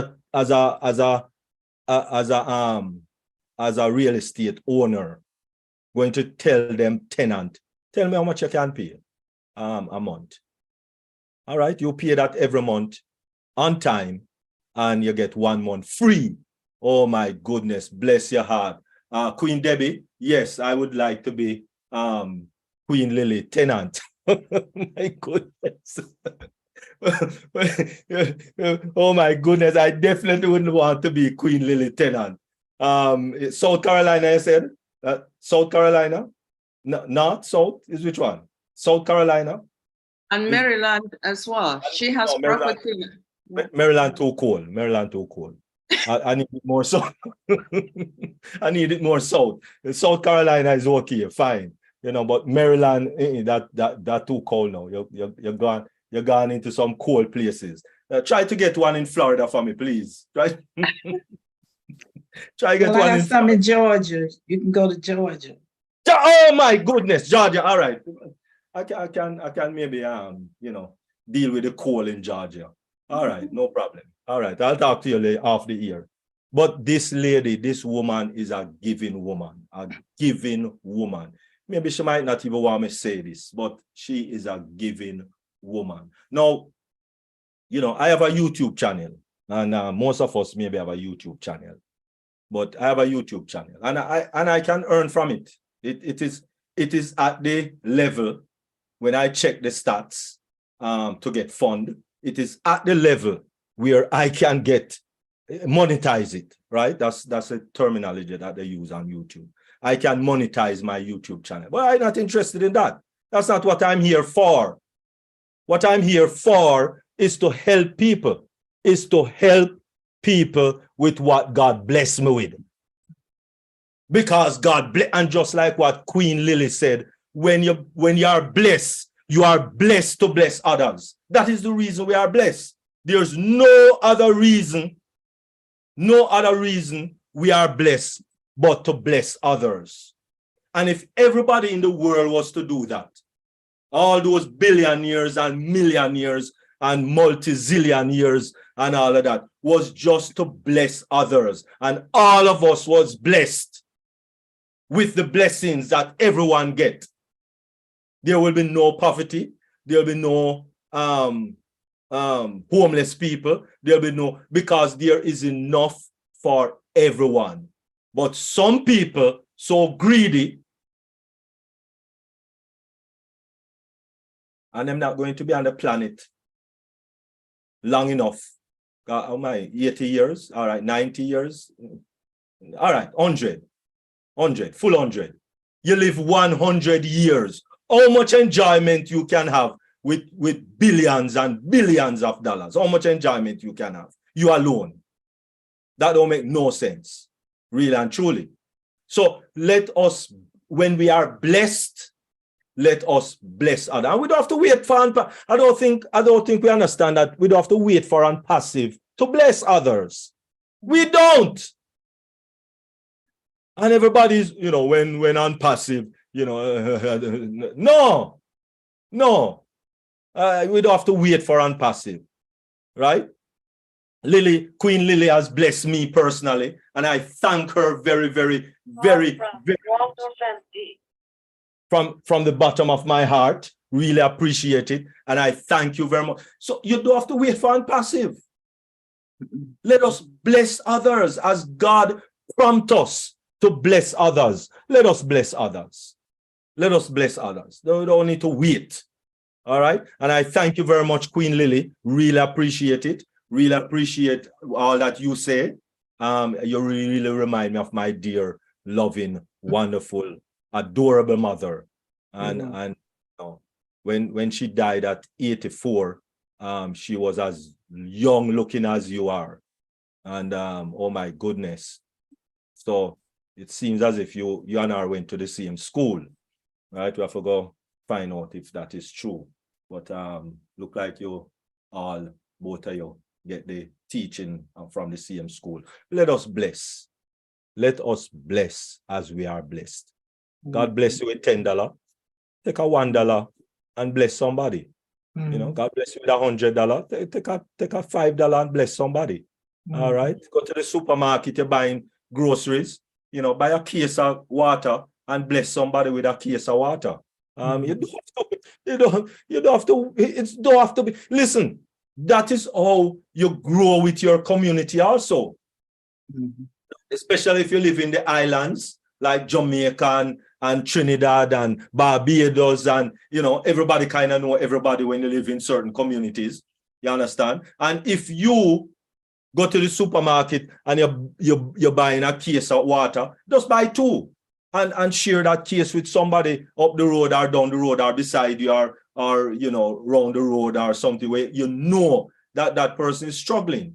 a real estate owner going to tell them tenant, tell me how much you can pay a month? All right, you pay that every month on time, and you get 1 month free. Oh my goodness, bless your heart. Queen Debbie, yes, I would like to be Queen Lily tenant. My goodness. Oh my goodness, I definitely wouldn't want to be Queen Lily tenant. South Carolina, I said. South Carolina? No, not South, is which one? South Carolina? And Maryland as well. She has property. Maryland too cold. Maryland too cold. I need it more south. I need it more south. South Carolina is okay, fine. You know, but Maryland, that too cold now. You're gone into some cold places. Try to get one in Florida for me, please. Right? Try to get one in some in Georgia. You can go to Georgia. Oh my goodness, Georgia. All right. I can maybe you know, deal with the coal in Georgia. All right, no problem. All right, I'll talk to you later off the ear. But this lady, this woman is a giving woman, a giving woman. Maybe she might not even want me to say this, but she is a giving woman. Now, you know, I have a YouTube channel, and most of us maybe have a YouTube channel, but I have a YouTube channel, and I can earn from it. It is at the level when I check the stats to get fund. It is at the level where I can get monetize it, right? That's a terminology that they use on YouTube. I can monetize my YouTube channel, but I'm not interested in that. That's not what I'm here for. What I'm here for is to help people, with what God blessed me with. Because God bless, and just like what Queen Lily said, when you are blessed, you are blessed to bless others. That is the reason we are blessed. There's no other reason we are blessed but to bless others. And if everybody in the world was to do that, all those billionaires and millionaires and multi-zillionaires and all of that was just to bless others, and all of us was blessed with the blessings that everyone get, there will be no poverty, there will be no homeless people, there will be no, because there is enough for everyone. But some people so greedy, and I'm not going to be on the planet long enough. How am I? 80 years? All right, 90 years? All right, 100, full 100. You live 100 years. How much enjoyment you can have with billions and billions of dollars? How much enjoyment you can have? You alone. That don't make no sense, really and truly. So let us, when we are blessed, let us bless others. And we don't have to wait for, I don't think we understand that we don't have to wait for ONPASSIVE to bless others. We don't. And everybody's, you know, when ONPASSIVE, you know, no. We don't have to wait for ONPASSIVE, right? Queen Lily has blessed me personally, and I thank her very, very, very, very from the bottom of my heart. Really appreciate it, and I thank you very much. So you don't have to wait for ONPASSIVE. Let us bless others as God prompts us to bless others. Let us bless others. Let us bless others. We don't need to wait. All right. And I thank you very much, Queen Lily. Really appreciate it. Really appreciate all that you say. You really remind me of my dear, loving, wonderful, adorable mother. And you know, when she died at 84, she was as young looking as you are. And oh my goodness. So it seems as if you and I went to the same school. Right? We have to go find out if that is true. But look like you all, both of you, get the teaching from the same school. Let us bless. Let us bless as we are blessed. God bless you with $10. Take a $1 and bless somebody. You know, God bless you with $100. Take a $5 and bless somebody. All right. Go to the supermarket, you're buying groceries, you know, buy a case of water and bless somebody with a case of water. You don't have to be, listen, that is how you grow with your community also. Especially if you live in the islands like Jamaica and Trinidad and Barbados, and you know, everybody kind of know everybody when you live in certain communities. You understand? And if you go to the supermarket and you're buying a case of water, just buy two and share that case with somebody up the road or down the road or beside you or you know, round the road or something where you know that that person is struggling.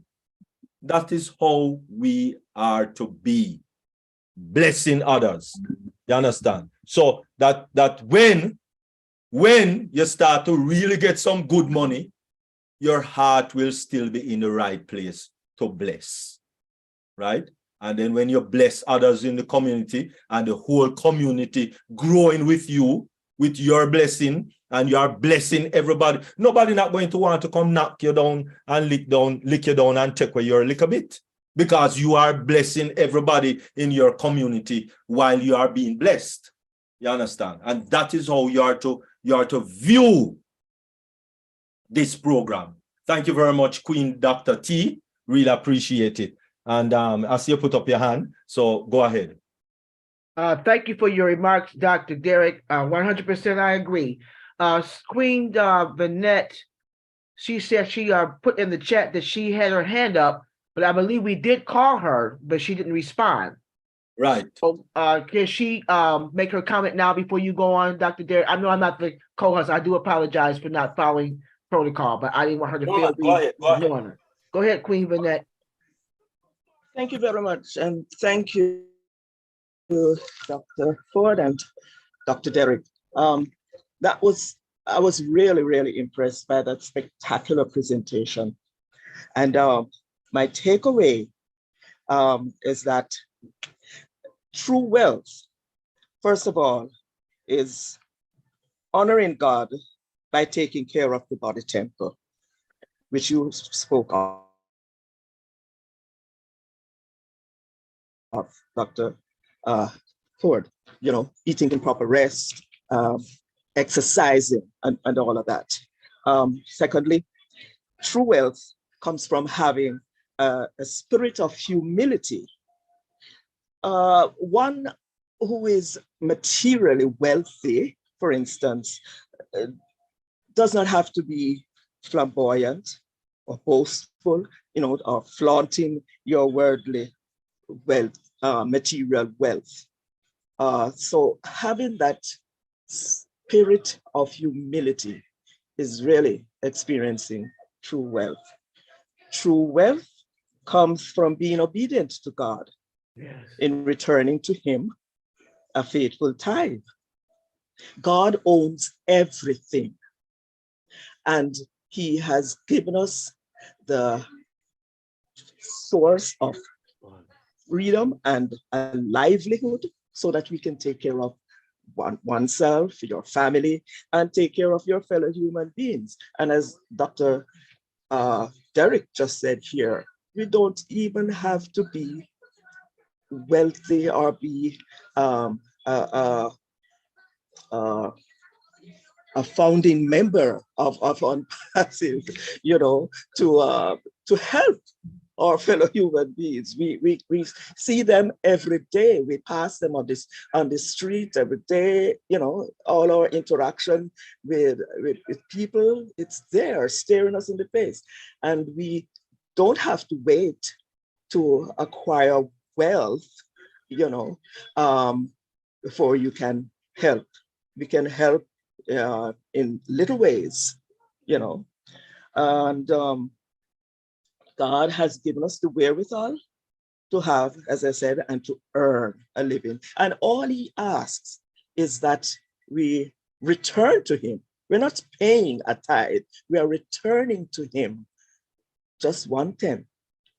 That is how we are to be, blessing others. You understand? So that when you start to really get some good money, your heart will still be in the right place to bless, right? And then when you bless others in the community and the whole community growing with you, with your blessing, and you are blessing everybody, nobody not going to want to come knock you down and lick you down and take away your little bit, because you are blessing everybody in your community while you are being blessed. You understand? And that is how you are to view this program. Thank you very much, Queen Dr. T. Really appreciate it. And I see you put up your hand, so go ahead. Thank you for your remarks, Dr. Derek. 100% I agree. Queen Vanette, she said she put in the chat that she had her hand up, but I believe we did call her, but she didn't respond. Right. So, can she make her comment now before you go on, Dr. Derek? I know I'm not the co-host. I do apologize for not following protocol, but I didn't want her to feel ignoring her. Go ahead, Queen Vanette. Thank you very much, and thank you, Dr. Ford and Dr. Derek. I was really, really impressed by that spectacular presentation. And my takeaway is that true wealth, first of all, is honoring God by taking care of the body temple, which you spoke of, Dr. Ford, eating in proper rest, exercising, and all of that. Secondly, true wealth comes from having a spirit of humility. One who is materially wealthy, for instance, does not have to be flamboyant or boastful, or flaunting your worldly wealth, material wealth. So having that spirit of humility is really experiencing true wealth. True wealth comes from being obedient to God, yes, in returning to Him a faithful tithe. God owns everything, and He has given us the source of freedom and a livelihood so that we can take care of oneself, your family, and take care of your fellow human beings. And as Dr. Derek just said here, we don't even have to be wealthy or be a founding member of ONPASSIVE, to help our fellow human beings. We see them every day. We pass them on the street every day. All our interaction with people, it's there staring us in the face. And we don't have to wait to acquire wealth, before you can help. We can help in little ways, and God has given us the wherewithal to have, as I said, and to earn a living. And all He asks is that we return to Him. We're not paying a tithe. We are returning to Him just 1/10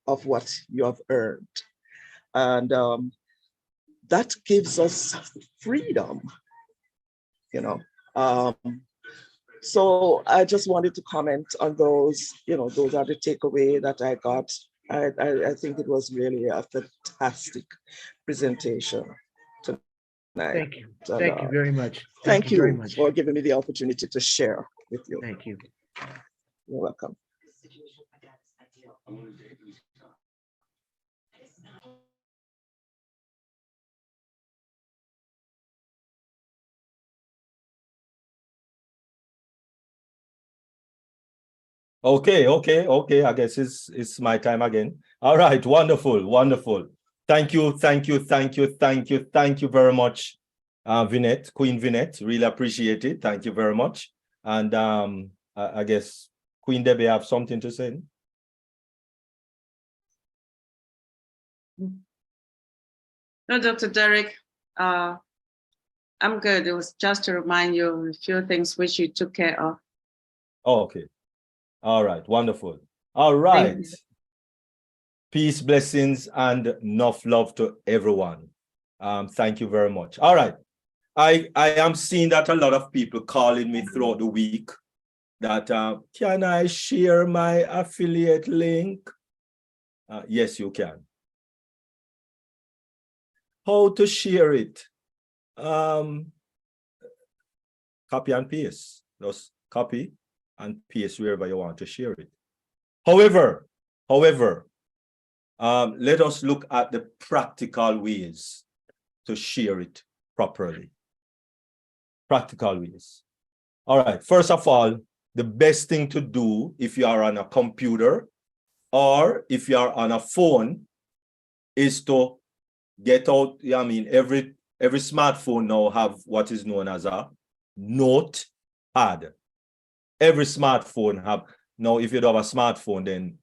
of what you have earned. And that gives us freedom, So I just wanted to comment on those, those are the takeaway that I got. I think it was really a fantastic presentation tonight. Thank you. Thank you very much. Thank you very much for giving me the opportunity to share with you. Thank you. You're welcome. Okay. I guess it's my time again. All right, wonderful. Thank you very much, Vinette, Queen Vinette. Really appreciate it. Thank you very much. And I guess Queen Debbie have something to say. No, Dr. Derek, I'm good. It was just to remind you of a few things which you took care of. Oh, okay. All right, wonderful. All right. Peace, blessings, and enough love to everyone. Thank you very much. All right. I am seeing that a lot of people calling me throughout the week that can I share my affiliate link? Yes, you can. How to share it? Copy and paste. Just copy and paste wherever you want to share it. However, let us look at the practical ways to share it properly. Practical ways. All right, first of all, the best thing to do if you are on a computer or if you are on a phone is to get out. I mean, every smartphone now have what is known as a notepad. Every smartphone have. Now, if you don't have a smartphone, then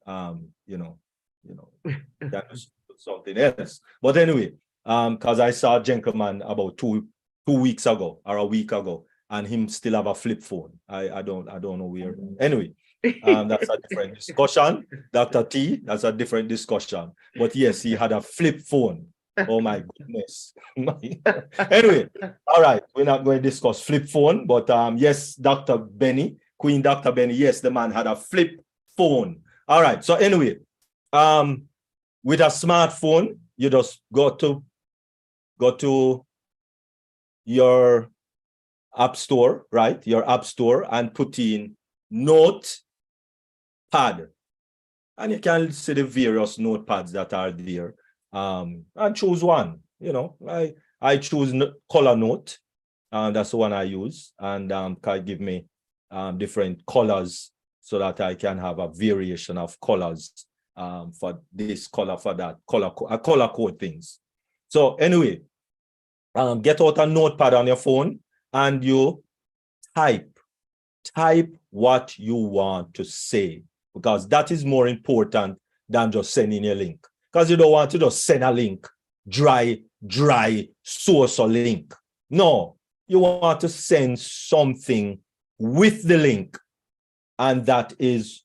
that's something else. But anyway, because I saw a gentleman about two weeks ago or a week ago, and him still have a flip phone. I don't know where. Anyway, that's a different discussion. Dr. T, that's a different discussion. But yes, he had a flip phone. Oh my goodness. Anyway, all right, we're not going to discuss flip phone, but yes, Dr. Benny, Queen Dr. Benny, yes, the man had a flip phone. All right, so anyway, with a smartphone, you just go to your app store, right? Your app store, and put in notepad. And you can see the various notepads that are there. And choose one. You know, I choose color note. That's the one I use. And can give me different colors so that I can have a variation of colors for this color, for that color, color code things. So anyway, get out a notepad on your phone and you type what you want to say, because that is more important than just sending a link. Because you don't want to just send a link, dry source or link. No, you want to send something with the link, and that is,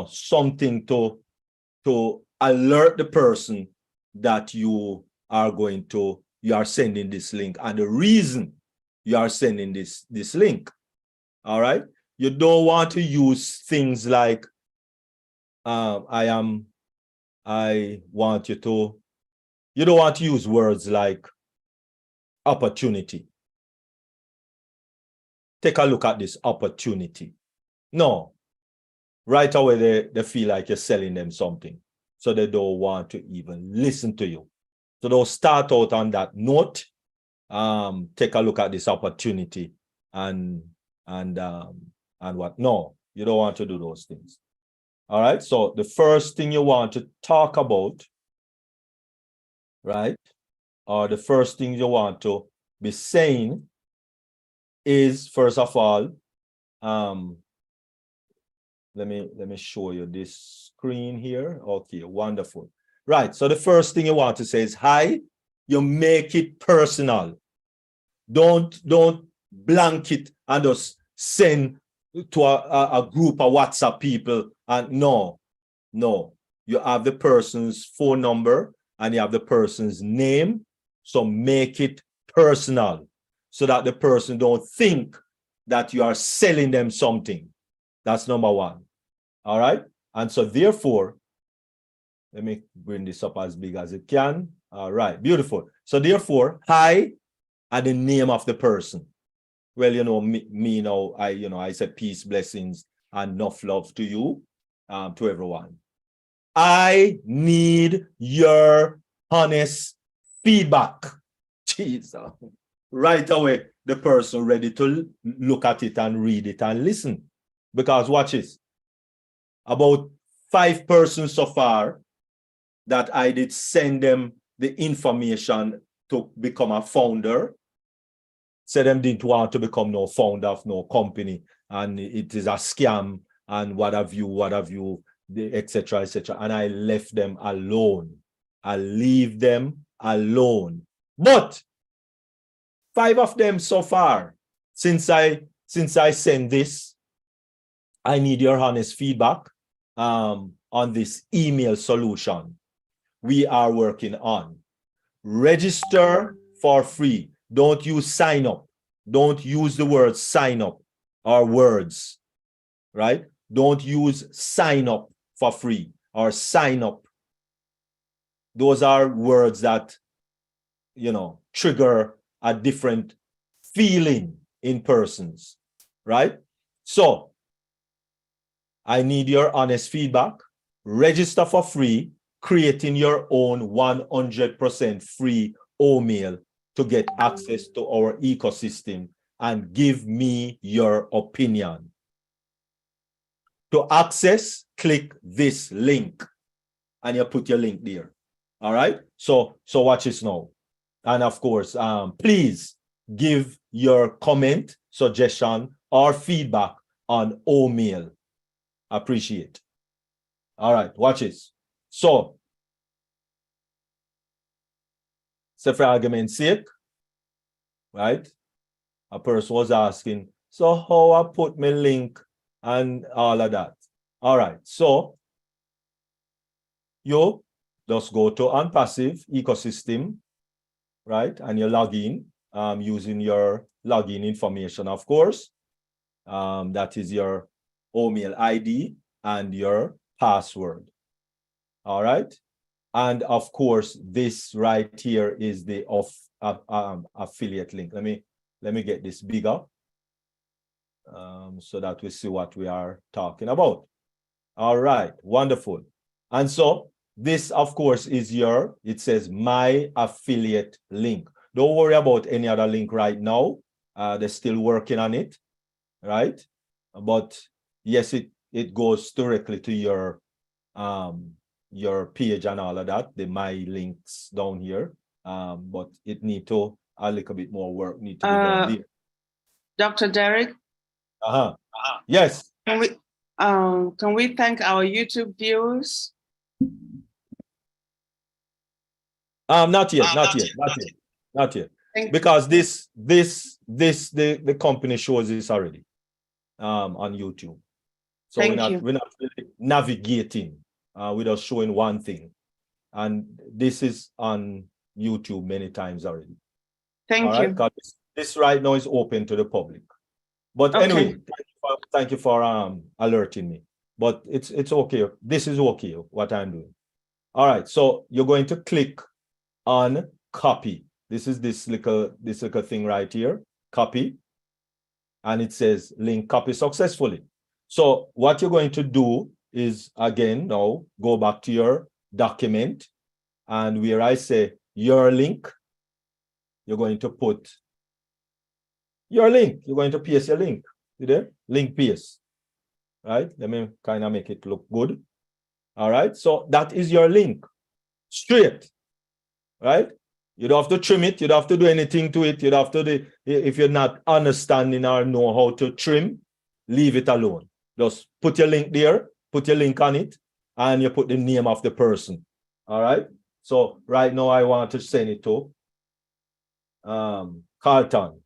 something to alert the person that you are sending this link and the reason you are sending this link. All right. You don't want to use things like you don't want to use words like opportunity. Take a look at this opportunity. No. Right away, they feel like you're selling them something. So they don't want to even listen to you. So they'll start out on that note. Take a look at this opportunity and what. No, you don't want to do those things. All right. So the first thing you want to talk about, right, or the first thing you want to be saying is, first of all, let me show you this screen here. Okay, wonderful. Right. So the first thing you want to say is hi. You make it personal. Don't blank it and just send to a group of WhatsApp people. And no. You have the person's phone number and you have the person's name. So make it personal so that the person don't think that you are selling them something. That's number one. All right. And so therefore, let me bring this up as big as it can. All right. Beautiful. So therefore, hi and the name of the person. Well, me now, I said peace, blessings, and enough love to you, to everyone. I need your honest feedback. Jesus. Right away, the person ready to look at it and read it and listen. Because watch this. About 5 persons so far that I did send them the information to become a founder, said them didn't want to become no founder of no company, and it is a scam, and what have you, etc. And I left them alone. I leave them alone. But 5 of them so far, since I send this, I need your honest feedback on this email solution we are working on. Register for free. Don't use sign up. Don't use the word sign up or words, right? Don't use sign up for free or sign up. Those are words that, you know, trigger a different feeling in persons, right? So I need your honest feedback. Register for free, creating your own 100% free OMail to get access to our ecosystem, and give me your opinion. To access, click this link and you put your link there. All right. So watch this now. And of course, please give your comment, suggestion, or feedback on OMail. Appreciate. All right, watch this. So, for argument's sake, right? A person was asking, so how I put my link and all of that. All right, so you just go to ONPASSIVE ecosystem, right? And you log in using your login information, of course. That is your OMail ID and your password. All right. And of course, this right here is the affiliate link. Let me get this bigger so that we see what we are talking about. All right, wonderful. And so this, of course, is your, it says my affiliate link. Don't worry about any other link right now. They're still working on it, right? But yes, it goes directly to your page and all of that, the my links down here. But it need to a little bit more work need to be done there. Dr. Derek? Yes. Can we thank our YouTube viewers? Not yet. Because the company shows this already on YouTube. So we're not really navigating. We're just showing one thing. And this is on YouTube many times already. Thank you. This right now is open to the public. But anyway, thank you for alerting me. But it's okay. This is okay what I'm doing. All right. So you're going to click on copy. This is this little thing right here. Copy. And it says link copy successfully. So what you're going to do is, again, now go back to your document, and where I say your link, you're going to put your link. You're going to paste your link. See there? Link paste. Right? Let me kind of make it look good. All right. So that is your link. Straight. Right? You don't have to trim it. You don't have to do anything to it. You don't have to do, if you're not understanding or know how to trim, leave it alone. Just put your link there, put your link on it, and you put the name of the person. All right. So right now I want to send it to Carlton.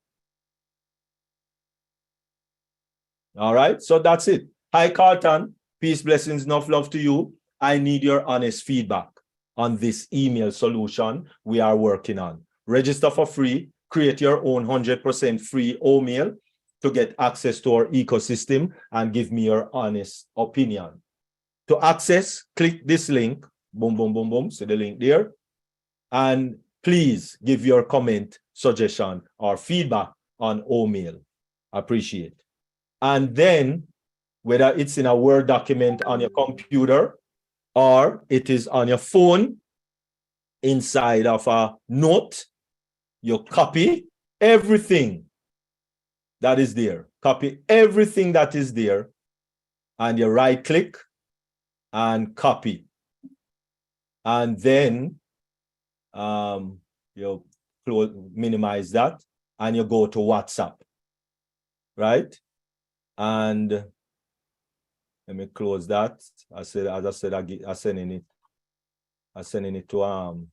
All right. So that's it. Hi, Carlton. Peace, blessings, enough love to you. I need your honest feedback on this email solution we are working on. Register for free, create your own 100% free OMail to get access to our ecosystem, and give me your honest opinion. To access, click this link, boom, boom, boom, boom, see the link there, and please give your comment, suggestion, or feedback on OMail. Appreciate. And then, whether it's in a Word document on your computer, or it is on your phone inside of a note, you copy everything that is there. Copy everything that is there, and you right click and copy. And then you minimize that and you go to WhatsApp, right? And let me close that. I'm sending it to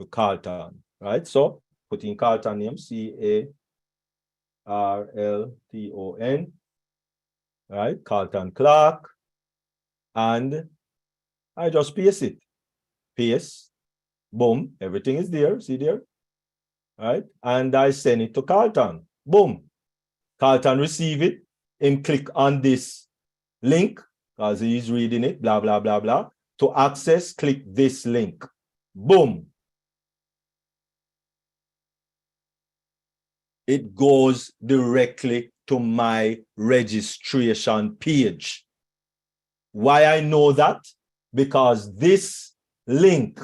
Carlton, right? So put in Carlton name, Carlton, right? Carlton Clark, and I just paste it. Paste, Boom, everything is there, see there? Right? And I send it to Carlton. Boom. Carlton receive it, him click on this link, because he's reading it, blah, blah, blah, blah. To access, click this link. Boom. It goes directly to my registration page. Why I know that? Because this link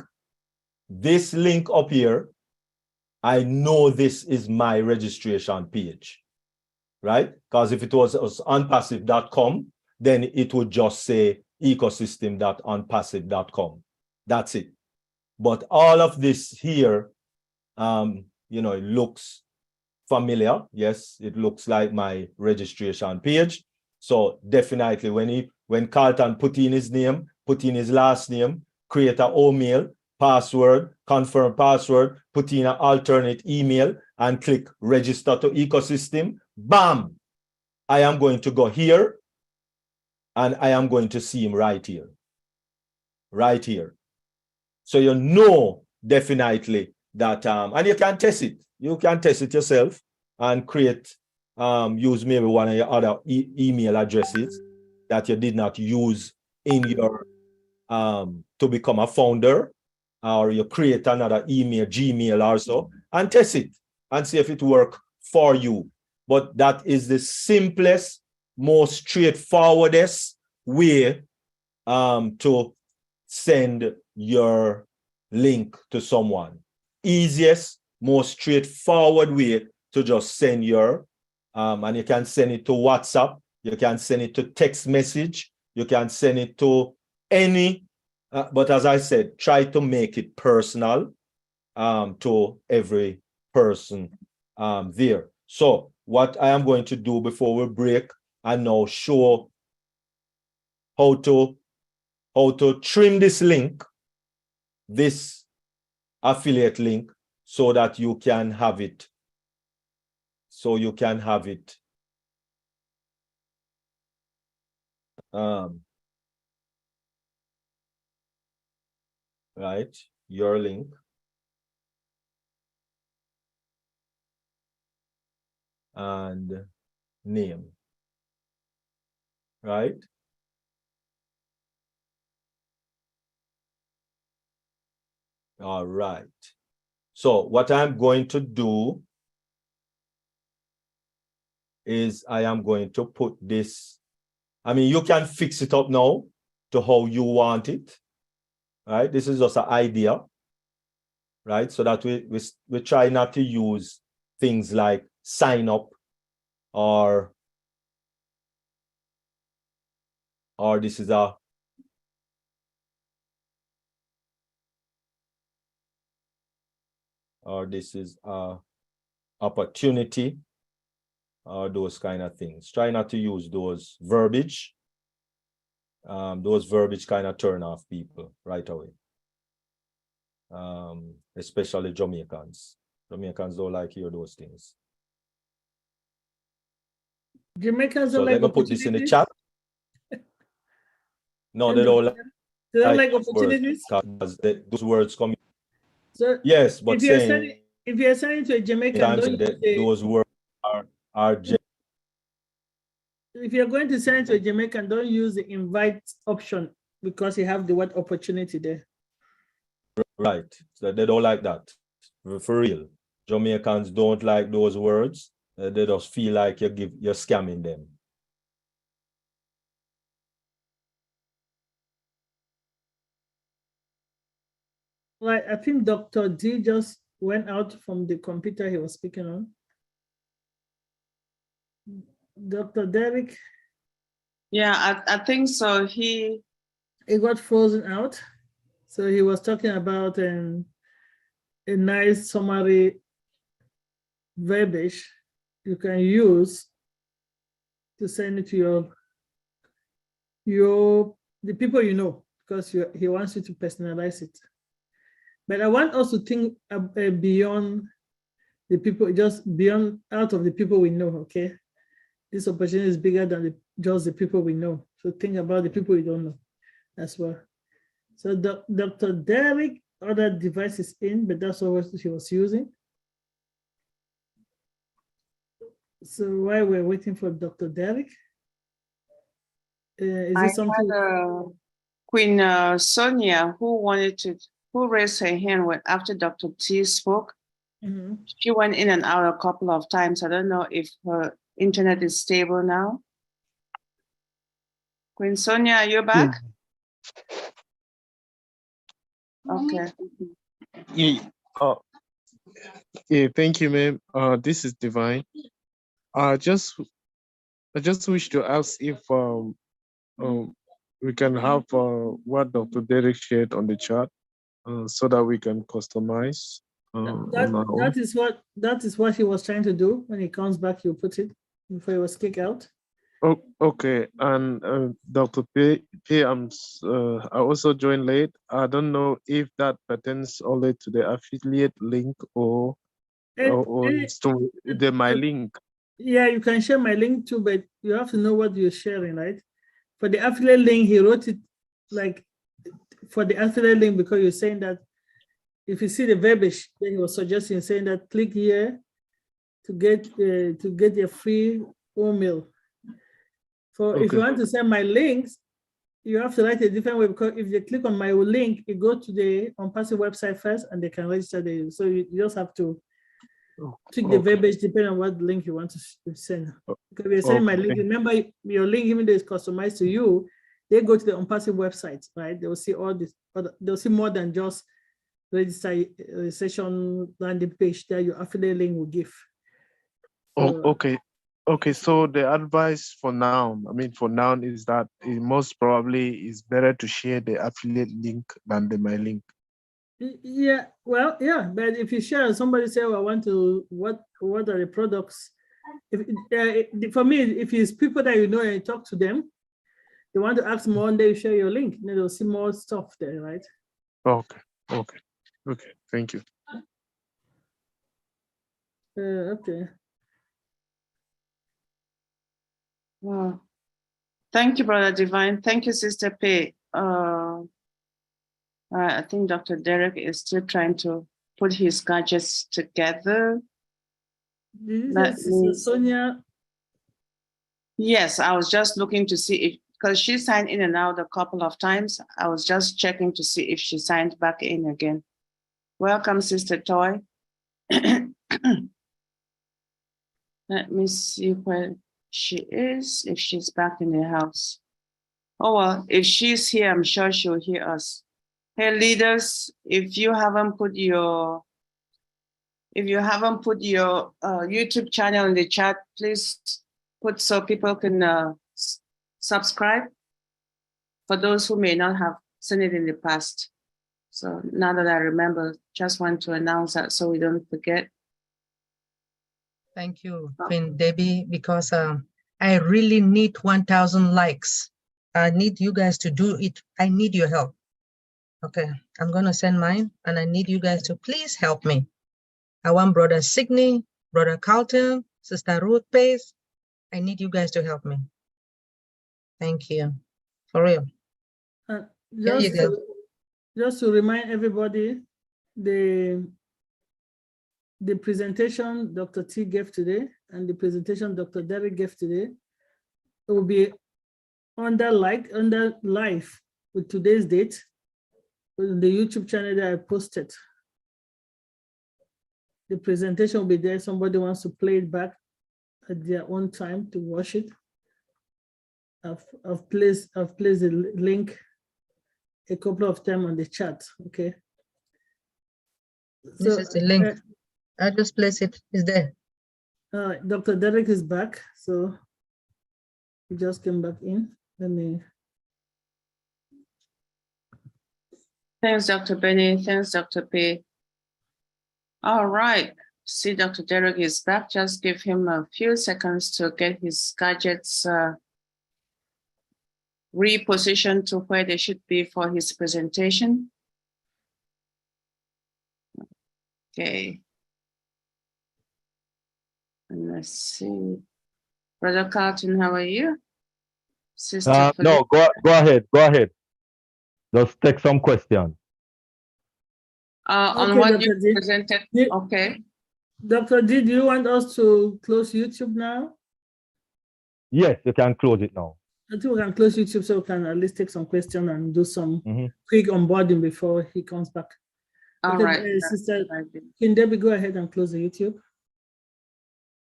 up here, I know this is my registration page, right? Because if it was onpassive.com, then it would just say ecosystem.onpassive.com. That's it. But all of this here, you know, it looks familiar. Yes, it looks like my registration page. So definitely when Carlton put in his name, put in his last name, create an email, password, confirm password, put in an alternate email and click register to ecosystem, bam, I am going to go here and I am going to see him right here. Right here. So you know definitely that, and you can test it. You can test it yourself and create, use maybe one of your other email addresses that you did not use in your, to become a founder, or you create another email, Gmail also, and test it and see if it works for you. But that is the simplest, most straightforwardest way to send your link to someone. Easiest, most straightforward way to just send your, and you can send it to WhatsApp, you can send it to text message, you can send it to any, but as I said, try to make it personal to every person there. So what I am going to do before we break, I now show how to trim this link, this affiliate link, so that you can have it. So you can have it. Right, your link. And name. Right? All right. So what I'm going to do is I am going to put this, I mean, you can fix it up now to how you want it, right? This is just an idea, right? So that we try not to use things like sign up or this is a, or this is a opportunity, or those kind of things. Try not to use those verbiage. Those verbiage kind of turn off people right away. Especially Jamaicans. Jamaicans don't like hear those things. Jamaicans So don't like let me put this in the chat. No, And they don't they don't like opportunities. Because those words come. So Yes, but if you're sending to a Jamaican, don't use those words are if you're going to send it to a Jamaican, don't use the invite option because you have the word opportunity there. right. So they don't like that. For real. Jamaicans don't like those words. They just feel like you're scamming them. Right, I think Dr. D just went out from the computer he was speaking on. Dr. Derek? Yeah, I think so. He got frozen out. So he was talking about a nice summary verbiage you can use to send it to the people you know, because he wants you to personalize it. But I want us to think beyond the people, just beyond out of the people we know, okay? This opportunity is bigger than just the people we know. So think about the people you don't know as well. So Dr. Derek other devices in, but that's what he was using. So while we're waiting for Dr. Derek, is I this something? had Queen Sonia who raised her hand after Dr. T spoke. Mhm. She went in and out a couple of times. I don't know if her internet is stable now. Queen Sonia, are you back? Okay. Yeah, yeah, thank you, ma'am. This is Divine. I just wish to ask if we can have what Dr. Derek shared on the chat so that we can customize on our own. That is what he was trying to do. When he comes back, he'll put it before he was kicked out. Oh, okay. And Dr. P, I also joined late. I don't know if that pertains only to the affiliate link or to my link. Yeah, you can share my link too, but you have to know what you're sharing, right? For the affiliate link, he wrote it like for the affiliate link because you're saying that if you see the verbiage, then he was suggesting saying that click here to get your free email. If you want to send my links, you have to write a different way because if they click on my link, you go to the ONPASSIVE website first and they can register there. So you just have to tweak the verbiage depending on what link you want to send. Because if you're sending my link, remember your link, even though it's customized to you, they go to the ONPASSIVE website, right? They'll see all this, they'll see more than just registration landing page that your affiliate link will give. Okay, so the advice for now, is that it most probably is better to share the affiliate link than my link. Yeah, well, yeah, but if you share, somebody say, well, I want to, what are the products? For me, if it's people that you know and you talk to them, they want to ask more and they share your link, then they'll see more stuff there, right? Okay, thank you. Okay. Wow. Thank you, Brother Divine. Thank you, Sister Pei. I think Dr. Derek is still trying to put his gadgets together. Sister Sonia? Yes, I was just looking to see if, because she signed in and out a couple of times. I was just checking to see if she signed back in again. Welcome, Sister Toy. Let me see where she is, if she's back in the house. Oh, well, if she's here, I'm sure she'll hear us. Hey, leaders, if you haven't put your YouTube channel in the chat, please put so people can subscribe for those who may not have seen it in the past. So now that I remember, just want to announce that so we don't forget. Thank you, Queen Debbie, because I really need 1,000 likes. I need you guys to do it. I need your help. Okay, I'm going to send mine, and I need you guys to please help me. I want Brother Sidney, Brother Carlton, Sister Ruth Pace. I need you guys to help me. Thank you. For real. There you go. Just to remind everybody, the presentation Dr. T gave today and the presentation Dr. Derek gave today, it will be under live with today's date on the YouTube channel that I posted. The presentation will be there. Somebody wants to play it back at their own time to watch it. I've placed the link a couple of times on the chat. Okay. This is the link. I just place it. It's there. Dr. Derek is back, so he just came back in. Let me. Thanks, Dr. Benny. Thanks, Dr. P. All right. See, Dr. Derek is back. Just give him a few seconds to get his gadgets repositioned to where they should be for his presentation. Okay. And let's see. Brother Carlton, how are you? Sister No, go ahead. Just take some questions. on Okay, what you Dr. D. presented. Yeah. Okay. Dr. D, do you want us to close YouTube now? Yes, you can close it now. I think we can close YouTube so we can at least take some questions and do some Mm-hmm. quick onboarding before he comes back. All Okay, right. Sister Queen Debbie, go ahead and close the YouTube.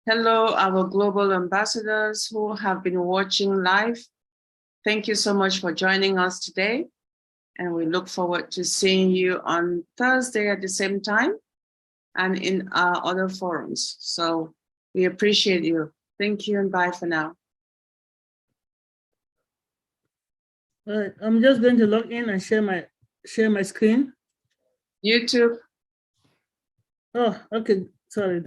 Hello, our global ambassadors who have been watching live. Thank you so much for joining us today. And we look forward to seeing you on Thursday at the same time and in our other forums. So we appreciate you. Thank you and bye for now. All right, I'm just going to log in and share my screen. YouTube. Oh, okay. Sorry,